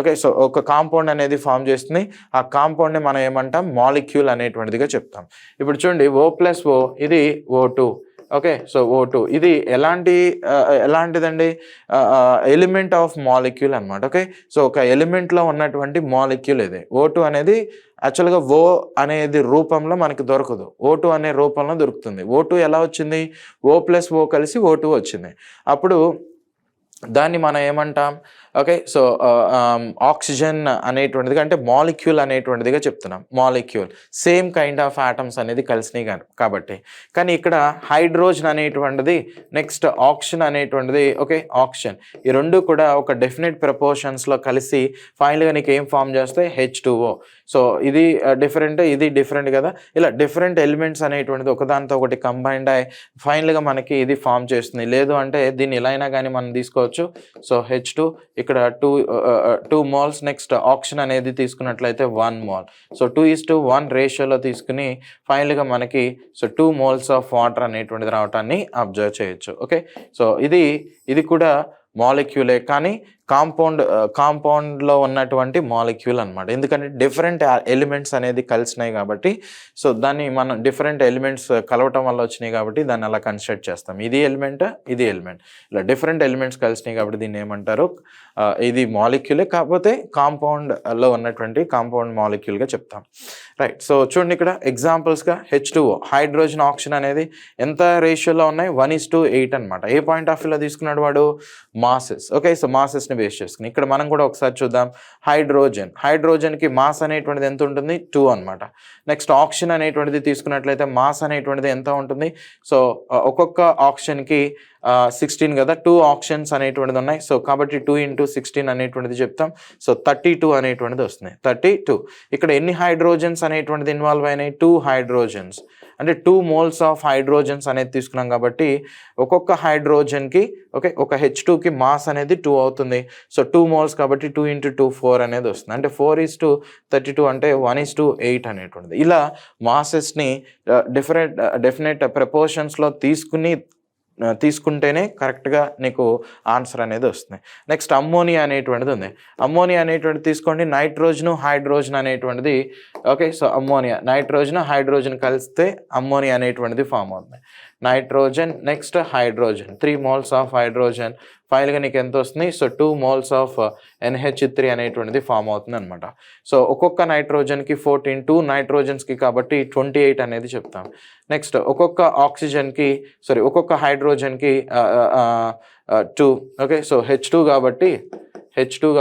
ఓకే, సో ఒక కాంపౌండ్ అనేది ఫామ్ చేస్తుంది. ఆ కాంపౌండ్ని మనం ఏమంటాం? మాలిక్యూల్ అనేటువంటిదిగా చెప్తాం. ఇప్పుడు చూడండి O+O ఇది O2. ఓకే, సో O2 ఇది ఎలాంటిదండి? ఎలిమెంట్ ఆఫ్ మాలిక్యూల్ అనమాట. ఓకే, సో ఒక ఎలిమెంట్లో ఉన్నటువంటి మాలిక్యూల్ ఇది. O2 అనేది యాక్చువల్గా O అనేది రూపంలో మనకి దొరకదు, O2 అనే రూపంలో దొరుకుతుంది. O2 ఎలా వచ్చింది? O+O కలిసి O2 వచ్చింది. అప్పుడు దాన్ని మనం ఏమంటాం? ఓకే. సో ఆక్సిజన్ అనేటువంటిది అంటే మాలిక్యూల్ అనేటువంటిదిగా చెప్తున్నాం. Molecule same kind of atoms అనేది కలిసినాయి కాబట్టి. కానీ ఇక్కడ హైడ్రోజన్ అనేటువంటిది నెక్స్ట్ ఆక్సిజన్ అనేటువంటిది ఓకే ఆక్సిజన్ ఈ రెండు కూడా ఒక డెఫినెట్ ప్రపోర్షన్స్లో కలిసి ఫైనల్గా నీకు ఏం ఫామ్ చేస్తాయి H2O. సో ఇది డిఫరెంట్ ఇది డిఫరెంట్ కదా. ఇలా డిఫరెంట్ ఎలిమెంట్స్ అనేటువంటిది ఒకదానితో ఒకటి కంబైన్డ్ అయ్యి ఫైనల్గా మనకి ఇది ఫామ్ చేస్తుంది. లేదు అంటే దీన్ని ఎలా అయినా కానీ మనం తీసుకోవచ్చు. సో H2 ఇక్కడ 2 moles నెక్స్ట్ ఆక్సిజన్ అనేది తీసుకున్నట్లయితే 1 mole. సో 2:1 రేషియోలో తీసుకుని ఫైనల్గా మనకి సో 2 moles ఆఫ్ వాటర్ అనేటువంటిది రావటాన్ని అబ్జర్వ్ చేయొచ్చు. ఓకే. సో ఇది కూడా మాలిక్యూలే కానీ కాంపౌండ్లో ఉన్నటువంటి మాలిక్యూల్ అనమాట. ఎందుకంటే డిఫరెంట్ ఎలిమెంట్స్ అనేది కలిసినాయి కాబట్టి సో దాన్ని మనం డిఫరెంట్ ఎలిమెంట్స్ కలవటం వల్ల వచ్చినాయి కాబట్టి దాన్ని అలా కన్స్ట్రక్ట్ చేస్తాం. ఇది ఎలిమెంట్ ఇది ఎలిమెంట్ ఇలా డిఫరెంట్ ఎలిమెంట్స్ కలిసినాయి కాబట్టి దీన్ని ఏమంటారు ఇది మాలిక్యూలే కాకపోతే కాంపౌండ్లో ఉన్నటువంటి కాంపౌండ్ మాలిక్యూల్గా చెప్తాం. రైట్. సో చూడండి ఇక్కడ ఎగ్జాంపుల్స్గా H2O హైడ్రోజన్ ఆక్సిజన్ అనేది ఎంత రేషియోలో ఉన్నాయి 1:8 అనమాట. ఏ పాయింట్ ఆఫ్ వ్యూలో తీసుకున్నాడు వాడు మాసెస్. ఓకే. సో మాసెస్ని బేస్ చేసుకుని ఇక్కడ మనం కూడా ఒకసారి చూద్దాం. హైడ్రోజన్కి మాస్ అనేటువంటిది ఎంత ఉంటుంది 2 అనమాట. నెక్స్ట్ ఆక్సిజన్ అనేటువంటిది తీసుకున్నట్లయితే మాస్ అనేటువంటిది ఎంత ఉంటుంది. సో ఒక్కొక్క ఆక్సిజన్కి 16 కదా 2 ఆక్సిజన్స్ అనేటువంటిది ఉన్నాయి. సో కాబట్టి 2 × 16 అనేటువంటిది చెప్తాం. సో 32 అనేటువంటిది వస్తుంది 32. ఇక్కడ ఎన్ని హైడ్రోజన్స్ అనేటువంటిది ఇన్వాల్వ్ అయినాయి 2 హైడ్రోజన్స్ అంటే 2 moles ఆఫ్ హైడ్రోజన్స్ అనేది తీసుకున్నాం కాబట్టి ఒక్కొక్క హైడ్రోజన్కి ఓకే ఒక H2కి మాస్ అనేది 2 అవుతుంది. సో 2 moles కాబట్టి 2 × 2 4 అనేది వస్తుంది. అంటే 4:32 అంటే 1:8 అనేటువంటిది. ఇలా మాసెస్ని డెఫినెట్ ప్రపోర్షన్స్లో తీసుకుంటేనే కరెక్ట్గా నీకు ఆన్సర్ అనేది వస్తుంది. నెక్స్ట్ అమ్మోనియా అనేటువంటిది ఉంది. అమ్మోనియా అనేటువంటిది తీసుకోండి. హైడ్రోజన్ అనేటువంటిది ఓకే. సో అమ్మోనియా హైడ్రోజన్ కలిస్తే అమ్మోనియా అనేటువంటిది ఫామ్ అవుతుంది. Nitrogen next hydrogen 3 moles of hydrogen ఫైనల్గా నీకు ఎంత వస్తుంది. సో 2 moles ఆఫ్ NH3 అనేటువంటిది ఫామ్ అవుతుంది అనమాట. సో ఒక్కొక్క నైట్రోజన్కి 14 2 నైట్రోజన్స్కి కాబట్టి 28 అనేది చెప్తాం. నెక్స్ట్ ఒక్కొక్క హైడ్రోజన్కి 2 ఓకే. సో H2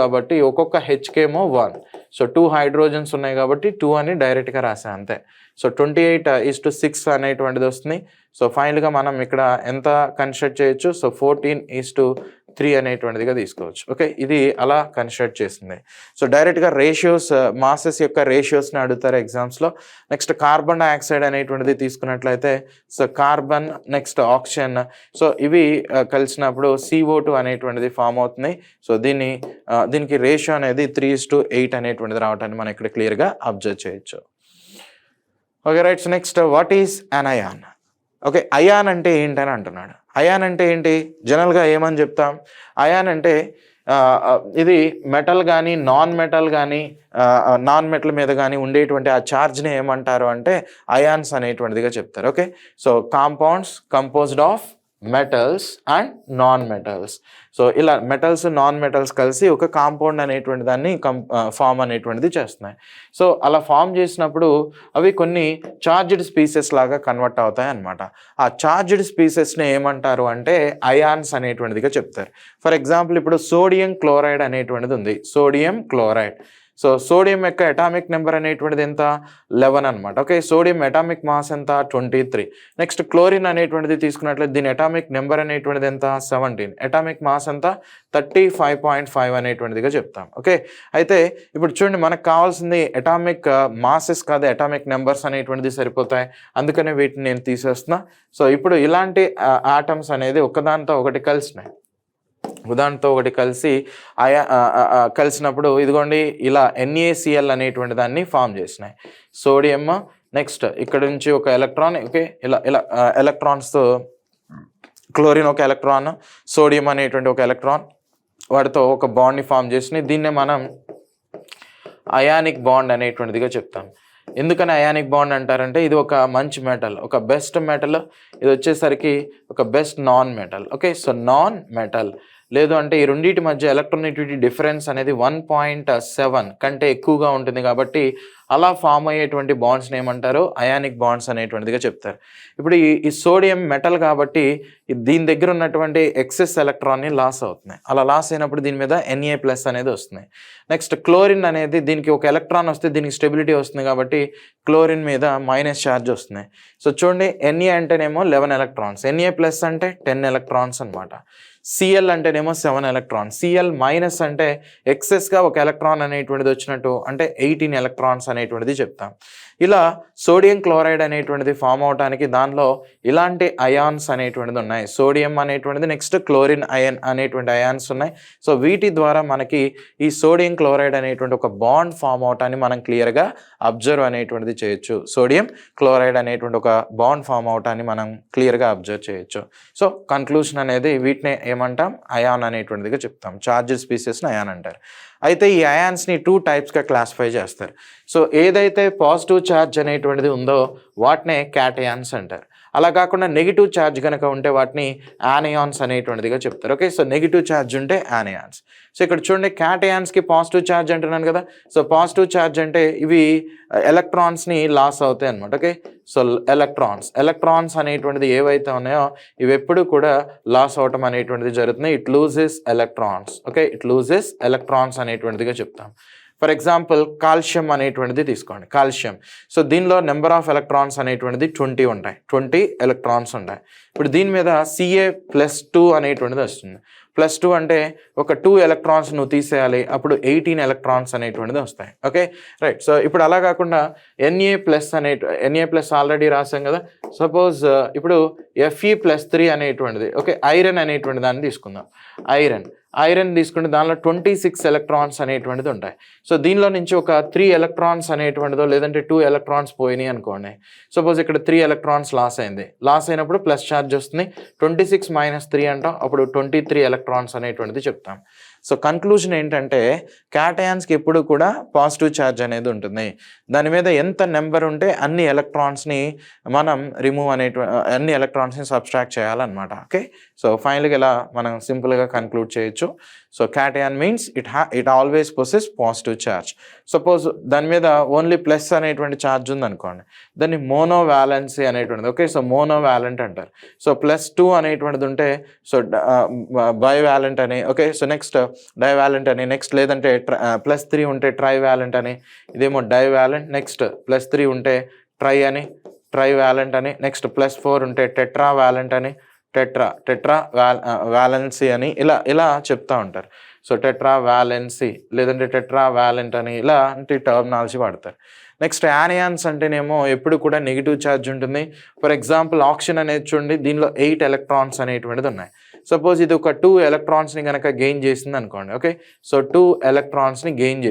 కాబట్టి ఒక్కొక్క హెచ్కేమో 1. సో 2 హైడ్రోజన్స్ ఉన్నాయి కాబట్టి 2 అని డైరెక్ట్గా రాసా అంతే. సో 28:6 అనేటువంటిది వస్తుంది. సో ఫైనల్గా మనం ఇక్కడ ఎంత కన్స్ట్రక్ట్ చేయొచ్చు. సో 14:3 అనేటువంటిదిగా తీసుకోవచ్చు. ఓకే. ఇది అలా కన్స్ట్రక్ట్ చేసింది. సో డైరెక్ట్గా రేషియోస్ మాసెస్ యొక్క రేషియోస్ని అడుగుతారు ఎగ్జామ్స్లో. నెక్స్ట్ కార్బన్ డైఆక్సైడ్ అనేటువంటిది తీసుకున్నట్లయితే so carbon next oxygen so ఇవి కలిసినప్పుడు CO2 అనేటువంటిది ఫామ్ అవుతుంది. సో దీనికి రేషియో అనేది 3:8 అనేటువంటిది రావటాన్ని మనం ఇక్కడ క్లియర్గా అబ్జర్వ్ చేయొచ్చు. Okay right. So next what is an ion. Okay. Ion అంటే ఏంటని అంటున్నాడు. అయాన్ అంటే ఏంటి జనరల్గా ఏమని చెప్తాం. అయాన్ అంటే ఇది మెటల్ కానీ నాన్ మెటల్ మీద కానీ ఉండేటువంటి ఆ ఛార్జ్ని ఏమంటారు అంటే అయాన్స్ అనేటువంటిదిగా చెప్తారు. Okay. So compounds composed of metals and non metals. So ఇలా మెటల్స్ నాన్ మెటల్స్ కలిసి ఒక కాంపౌండ్ అనేటువంటి దాన్ని ఫామ్ అనేటువంటిది చేస్తున్నాయి. సో అలా ఫామ్ చేసినప్పుడు అవి కొన్ని చార్జ్డ్ స్పీసెస్ లాగా కన్వర్ట్ అవుతాయి అన్నమాట. ఆ చార్జ్డ్ స్పీసెస్ని ఏమంటారు అంటే అయాన్స్ అనేటువంటిదిగా చెప్తారు. ఫర్ ఎగ్జాంపుల్ ఇప్పుడు సోడియం క్లోరైడ్ అనేటువంటిది ఉంది. Sodium chloride. సో సోడియం యొక్క అటామిక్ నెంబర్ అనేటువంటిది ఎంత 11 అనమాట. ఓకే. సోడియం అటామిక్ మాస్ ఎంత 23. నెక్స్ట్ క్లోరిన్ అనేటువంటిది తీసుకున్నట్లయితే దీని అటామిక్ నెంబర్ అనేటువంటిది ఎంత 17. అటామిక్ మాస్ ఎంత 35.5 అనేటువంటిదిగా చెప్తాం. ఓకే. అయితే ఇప్పుడు చూడండి మనకు కావాల్సింది అటామిక్ మాసెస్ కాదు అటామిక్ నెంబర్స్ అనేటువంటిది సరిపోతాయి. అందుకనే వీటిని నేను తీసేస్తున్నా. సో ఇప్పుడు ఇలాంటి ఆటమ్స్ అనేది ఒకదానితో ఒకటి కలిసినాయి. కలిసినప్పుడు ఇదిగోండి ఇలా NaCl అనేటువంటి దాన్ని ఫామ్ చేసినాయి. సోడియం నెక్స్ట్ ఇక్కడ నుంచి ఒక ఎలక్ట్రాన్ ఓకే ఇలా ఎలక్ట్రాన్స్తో క్లోరిన్ ఒక ఎలక్ట్రాన్ సోడియం అనేటువంటి ఒక ఎలక్ట్రాన్ వాటితో ఒక బాండ్ని ఫామ్ చేసినాయి. దీన్నే మనం అయానిక్ బాండ్ అనేటువంటిదిగా చెప్తాం. ఎందుకని అయానిక్ బాండ్ అంటారంటే ఇది ఒక మంచి మెటల్ ఒక బెస్ట్ మెటల్. ఇది వచ్చేసరికి ఒక best non metal. Okay. So non metal లేదు అంటే ఈ రెండింటి మధ్య ఎలక్ట్రోనెగటివిటీ డిఫరెన్స్ అనేది 1.7 కంటే ఎక్కువగా ఉంటుంది కాబట్టి అలా ఫామ్ అయ్యేటువంటి బాండ్స్ని ఏమంటారు, అయానిక్ బాండ్స్ అనేటువంటిదిగా చెప్తారు. ఇప్పుడు ఈ సోడియం మెటల్ కాబట్టి దీని దగ్గర ఉన్నటువంటి ఎక్సెస్ ఎలక్ట్రాన్ని లాస్ అవుతున్నాయి. అలా లాస్ అయినప్పుడు దీని మీద Na+ అనేది వస్తుంది. నెక్స్ట్ క్లోరిన్ అనేది దీనికి ఒక ఎలక్ట్రాన్ వస్తే దీనికి స్టెబిలిటీ వస్తుంది కాబట్టి క్లోరిన్ మీద మైనస్ ఛార్జ్ వస్తున్నాయి. సో చూడండి, Na అంటేనేమో 11 ఎలక్ట్రాన్స్, Na+ అంటే 10 ఎలక్ట్రాన్స్ అనమాట. Cl అంటేనేమో 7 ఎలక్ట్రాన్స్, Cl- అంటే ఎక్సెస్గా ఒక ఎలక్ట్రాన్ అనేటువంటిది వచ్చినట్టు, అంటే 18 ఎలక్ట్రాన్స్ అనేటువంటిది చెప్తాం. ఇలా సోడియం క్లోరైడ్ అనేటువంటిది ఫామ్ అవడానికి దానిలో ఇలాంటి అయాన్స్ అనేటువంటిది ఉన్నాయి. సోడియం అనేటువంటిది, నెక్స్ట్ క్లోరిన్ అయన్ అనేటువంటి అయాన్స్ ఉన్నాయి. సో వీటి ద్వారా మనకి ఈ సోడియం క్లోరైడ్ అనేటువంటి ఒక బాండ్ ఫామ్ అవటాన్ని మనం క్లియర్గా అబ్జర్వ్ అనేటువంటిది చేయొచ్చు. సోడియం క్లోరైడ్ అనేటువంటి ఒక బాండ్ ఫామ్ అవటాన్ని మనం క్లియర్గా అబ్జర్వ్ చేయొచ్చు. సో కన్క్లూషన్ అనేది వీటిని ఏమంటాం, అయాన్ అనేటువంటిదిగా చెప్తాం. చార్జ్డ్ స్పీసెస్ని అయాన్ అంటారు. అయితే ఈ అయాన్స్ని 2 టైప్స్గా క్లాసిఫై చేస్తారు. సో ఏదైతే పాజిటివ్ ఛార్జ్ అనేటువంటిది ఉందో వాటినే క్యాటయాన్స్ అంటారు. అలా కాకుండా నెగిటివ్ ఛార్జ్ కనుక ఉంటే వాటిని యానయాన్స్ అనేటువంటిదిగా చెప్తారు. ఓకే, సో నెగిటివ్ ఛార్జ్ ఉంటే యానయాన్స్. సో ఇక్కడ చూడండి, క్యాటయాన్స్కి పాజిటివ్ ఛార్జ్ అంటున్నాను కదా. సో పాజిటివ్ ఛార్జ్ అంటే ఇవి ఎలక్ట్రాన్స్ని లాస్ అవుతాయి అనమాట. ఓకే, సో ఎలక్ట్రాన్స్ అనేటువంటిది ఏవైతే ఉన్నాయో ఇవి ఎప్పుడు కూడా లాస్ అవటం అనేటువంటిది జరుగుతుంది. It loses electrons. Okay, it loses electrons అనేటువంటిదిగా చెప్తాం. ఫర్ ఎగ్జాంపుల్ కాల్షియం అనేటువంటిది తీసుకోండి. కాల్షియం, సో దీనిలో నెంబర్ ఆఫ్ ఎలక్ట్రాన్స్ అనేటువంటిది 20 ఉంటాయి. 20 ఎలక్ట్రాన్స్ ఉంటాయి. ఇప్పుడు దీని మీద Ca+2 అనేటువంటిది వస్తుంది. +2 అంటే ఒక 2 ఎలక్ట్రాన్స్ నువ్వు తీసేయాలి, అప్పుడు 18 ఎలక్ట్రాన్స్ అనేటువంటిది వస్తాయి. Okay, right. సో ఇప్పుడు అలా కాకుండా Na+ ఆల్రెడీ రాసాం కదా. సపోజ్ ఇప్పుడు Fe+3 అనేటువంటిది, ఓకే, ఐరన్ అనేటువంటి దాన్ని తీసుకుందాం. ఐరన్ తీసుకుంటే దానిలో 26 ఎలక్ట్రాన్స్ అనేటువంటిది ఉంటాయి. సో దీనిలో నుంచి ఒక 3 ఎలక్ట్రాన్స్ అనేటువంటిదో లేదంటే 2 ఎలక్ట్రాన్స్ పోయినాయి అనుకోండి. సపోజ్ ఇక్కడ 3 ఎలక్ట్రాన్స్ లాస్ అయింది. లాస్ అయినప్పుడు ప్లస్ ఛార్జ్ వస్తుంది. 26 - 3 అంటాం, అప్పుడు 23 ఎలక్ట్రాన్స్ అనేటువంటిది చెప్తాం. సో కన్క్లూజన్ ఏంటంటే క్యాటయాన్స్కి ఎప్పుడు కూడా పాజిటివ్ ఛార్జ్ అనేది ఉంటుంది. దాని మీద ఎంత నెంబర్ ఉంటే అన్ని ఎలక్ట్రాన్స్ని మనం అన్ని ఎలక్ట్రాన్స్ని సబ్స్ట్రాక్ట్ చేయాలన్నమాట. ఓకే, సో ఫైనల్గా ఇలా మనం సింపుల్గా కన్క్లూడ్ చేయొచ్చు. So cation means it always possess positive charge. Suppose దాని మీద ఓన్లీ ప్లస్ అనేటువంటి ఛార్జ్ ఉందనుకోండి, దాన్ని మోనోవాలెన్సీ అనేటువంటిది. ఓకే, సో మోనోవాలెంట్ అంటారు. సో +2 అనేటువంటిది ఉంటే సో బైవాలెంట్ అని. ఓకే, సో నెక్స్ట్ డైవాలెంట్ అని. నెక్స్ట్ లేదంటే +3 ఉంటే ట్రైవాలెంట్ అని, ఇదేమో డైవాలెంట్. నెక్స్ట్ +3 ఉంటే ట్రైవాలెంట్ అని. నెక్స్ట్ +4 ఉంటే టెట్రావాలెంట్ అని, వాలెన్సీ అని ఇలా చెప్తా ఉంటారు. సో టెట్రావాలెన్సీ లేదంటే టెట్రావాలెంట్ అని ఇలాంటి టర్మినాలజీ వాడతారు. నెక్స్ట్ యానయాన్స్ అంటేనేమో ఎప్పుడు కూడా నెగిటివ్ ఛార్జ్ ఉంటుంది. ఫర్ ఎగ్జాంపుల్ ఆక్సిజన్ అనేది చూడండి, దీనిలో 8 ఎలక్ట్రాన్స్ అనేటువంటిది ఉన్నాయి. సపోజ్ ఇది ఒక 2 ఎలక్ట్రాన్స్ని కనుక గెయిన్ చేసింది అనుకోండి. ఓకే, సో 2 ఎలక్ట్రాన్స్ని గెయిన్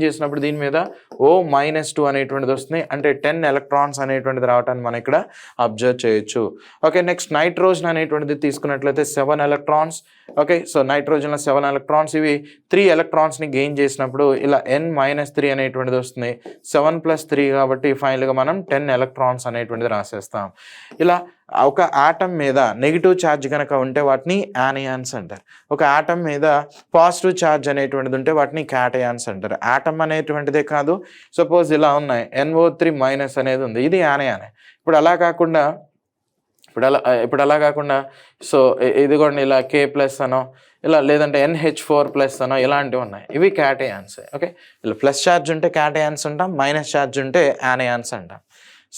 చేసినప్పుడు దీని మీద O-2 అనేటువంటిది వస్తుంది. అంటే 10 ఎలక్ట్రాన్స్ అనేటువంటిది రావటాన్ని మనం ఇక్కడ అబ్జర్వ్ చేయొచ్చు. ఓకే, నెక్స్ట్ నైట్రోజన్ అనేటువంటిది తీసుకున్నట్లయితే 7 ఎలక్ట్రాన్స్. ఓకే, సో నైట్రోజన్లో 7 ఎలక్ట్రాన్స్, ఇవి 3 ఎలక్ట్రాన్స్ని గెయిన్ చేసినప్పుడు ఇలా N-3 అనేటువంటిది వస్తుంది. 7 + 3 కాబట్టి ఫైనల్గా మనం 10 ఎలక్ట్రాన్స్ అనేటువంటిది రాసేస్తాం. ఇలా ఒక ఆటం మీద నెగిటివ్ ఛార్జ్ కనుక ఉంటే వాటిని యానయాన్స్ అంటారు. ఒక ఆటం మీద పాజిటివ్ ఛార్జ్ అనేటువంటిది ఉంటే వాటిని క్యాటయాన్స్ అంటారు. ఆటం అనేటువంటిదే కాదు, సపోజ్ ఇలా ఉన్నాయి, NO3- అనేది ఉంది, ఇది యానయానే. ఇప్పుడు అలా కాకుండా సో ఇదిగోండి ఇలా K+ అనో ఇలా లేదంటే NH4+ అనో ఇలాంటివి ఉన్నాయి, ఇవి క్యాటయాన్స్. ఓకే, ఇలా ప్లస్ ఛార్జ్ ఉంటే క్యాటయాన్స్ అంటాం, మైనస్ ఛార్జ్ ఉంటే యానయాన్స్ అంటాం.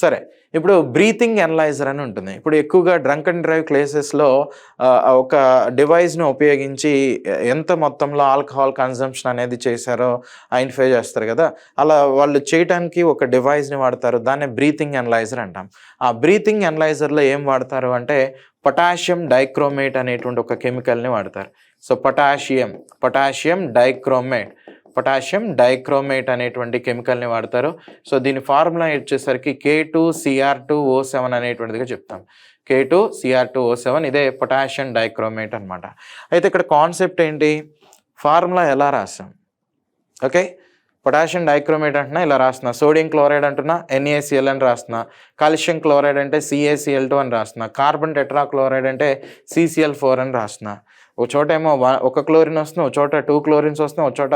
సరే, ఇప్పుడు బ్రీతింగ్ అనలైజర్ అని ఉంటుంది. ఇప్పుడు ఎక్కువగా డ్రంక్ అండ్ డ్రైవ్ కేసెస్లో ఒక డివైస్ని ఉపయోగించి ఎంత మొత్తంలో ఆల్కహాల్ కన్జంప్షన్ అనేది చేశారో ఐడెంటిఫై చేస్తారు కదా. అలా వాళ్ళు చేయడానికి ఒక డివైస్ని వాడతారు, దాన్ని బ్రీతింగ్ అనలైజర్ అంటాం. ఆ బ్రీతింగ్ అనలైజర్లో ఏం వాడతారు అంటే పొటాషియం డైక్రోమేట్ అనేటువంటి ఒక కెమికల్ని వాడతారు. సో పొటాషియం డైక్రోమేట్ అనేటువంటి కెమికల్ని వాడతారు. సో దీని ఫార్ములా వచ్చేసరికి K2Cr2O7 అనేటువంటిదిగా చెప్తాం. K2Cr2O7 ఇదే పొటాషియం డైక్రోమేట్ అనమాట. అయితే ఇక్కడ కాన్సెప్ట్ ఏంటి, ఫార్ములా ఎలా రాసాం? ఓకే, పొటాషియం డైక్రోమేట్ అంటున్నా ఇలా రాస్తున్నా, సోడియం క్లోరైడ్ అంటున్నా NaCl అని రాస్తున్నా, కాల్షియం క్లోరైడ్ అంటే CaCl2 అని రాస్తున్నా, కార్బన్ టెట్రాక్లోరైడ్ అంటే CCl4 అని రాస్తున్నా. ఒక చోట ఏమో ఒక క్లోరిన్ వస్తుంది, ఒక చోట 2 క్లోరిన్స్ వస్తున్నాయి, ఒక చోట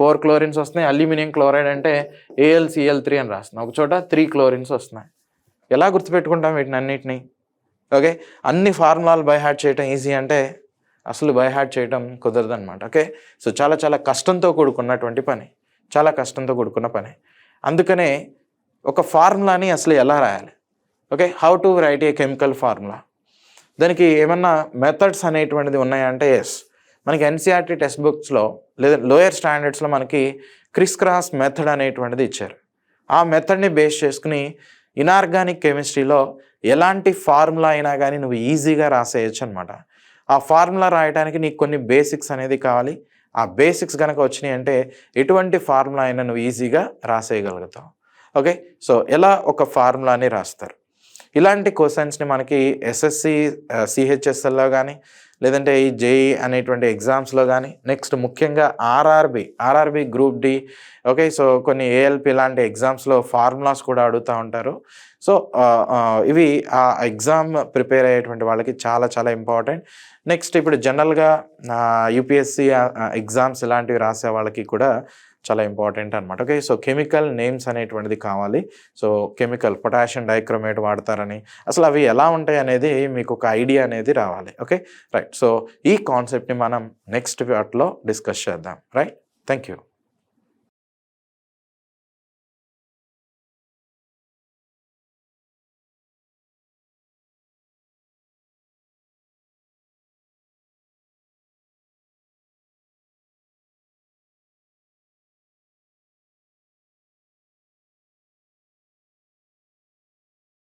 4 క్లోరిన్స్ వస్తున్నాయి. అల్యూమినియం క్లోరైడ్ అంటే AlCl3 అని రాస్తున్నా, ఒక చోట 3 క్లోరిన్స్ వస్తున్నాయి. ఎలా గుర్తుపెట్టుకుంటాం వీటిని అన్నిటినీ? ఓకే, అన్ని ఫార్ములాలు బై హార్ట్ చేయటం ఈజీ అంటే అసలు బై హార్ట్ చేయటం కుదరదు అనమాట. ఓకే, సో చాలా చాలా కష్టంతో కూడుకున్నటువంటి పని, చాలా కష్టంతో కూడుకున్న పని. అందుకనే ఒక ఫార్ములాని అసలు ఎలా రాయాలి, okay, how to right A chemical formula, దానికి ఏమన్నా మెథడ్స్ అనేటువంటిది ఉన్నాయంటే ఎస్, మనకి NCERT టెక్స్ట్ బుక్స్లో లేదా లోయర్ స్టాండర్డ్స్లో మనకి క్రిస్ క్రాస్ మెథడ్ అనేటువంటిది ఇచ్చారు. ఆ మెథడ్ని బేస్ చేసుకుని ఇనార్గానిక్ కెమిస్ట్రీలో ఎలాంటి ఫార్ములా అయినా కానీ నువ్వు ఈజీగా రాసేయచ్చు అనమాట. ఆ ఫార్ములా రాయడానికి నీకు కొన్ని బేసిక్స్ అనేది కావాలి. ఆ బేసిక్స్ కనుక వచ్చినాయి అంటే ఎటువంటి ఫార్ములా అయినా నువ్వు ఈజీగా రాసేయగలుగుతావు. ఓకే, సో ఎలా ఒక ఫార్ములాని రాస్తారు, ఇలాంటి క్వశ్చన్స్ని మనకి SSC CHSLలో కానీ లేదంటే ఈ JEE అనేటువంటి ఎగ్జామ్స్లో కానీ, నెక్స్ట్ ముఖ్యంగా RRB group D, okay, so కొన్ని ALP ఇలాంటి ఎగ్జామ్స్లో ఫార్ములాస్ కూడా అడుగుతూ ఉంటారు. సో ఇవి ఆ ఎగ్జామ్ ప్రిపేర్ అయ్యేటువంటి వాళ్ళకి చాలా చాలా ఇంపార్టెంట్. నెక్స్ట్ ఇప్పుడు జనరల్గా UPSC ఎగ్జామ్స్ ఇలాంటివి రాసే వాళ్ళకి కూడా చాలా ఇంపార్టెంట్ అనమాట. ఓకే, సో కెమికల్ నేమ్స్ అనేటువంటిది కావాలి. సో కెమికల్ పొటాషియం డైక్రోమేట్ వాడతారని, అసలు అవి ఎలా ఉంటాయి అనేది మీకు ఒక ఐడియా అనేది రావాలి. Okay, right. సో ఈ కాన్సెప్ట్ని మనం నెక్స్ట్ పార్ట్లో డిస్కస్ చేద్దాం. Right, thank you.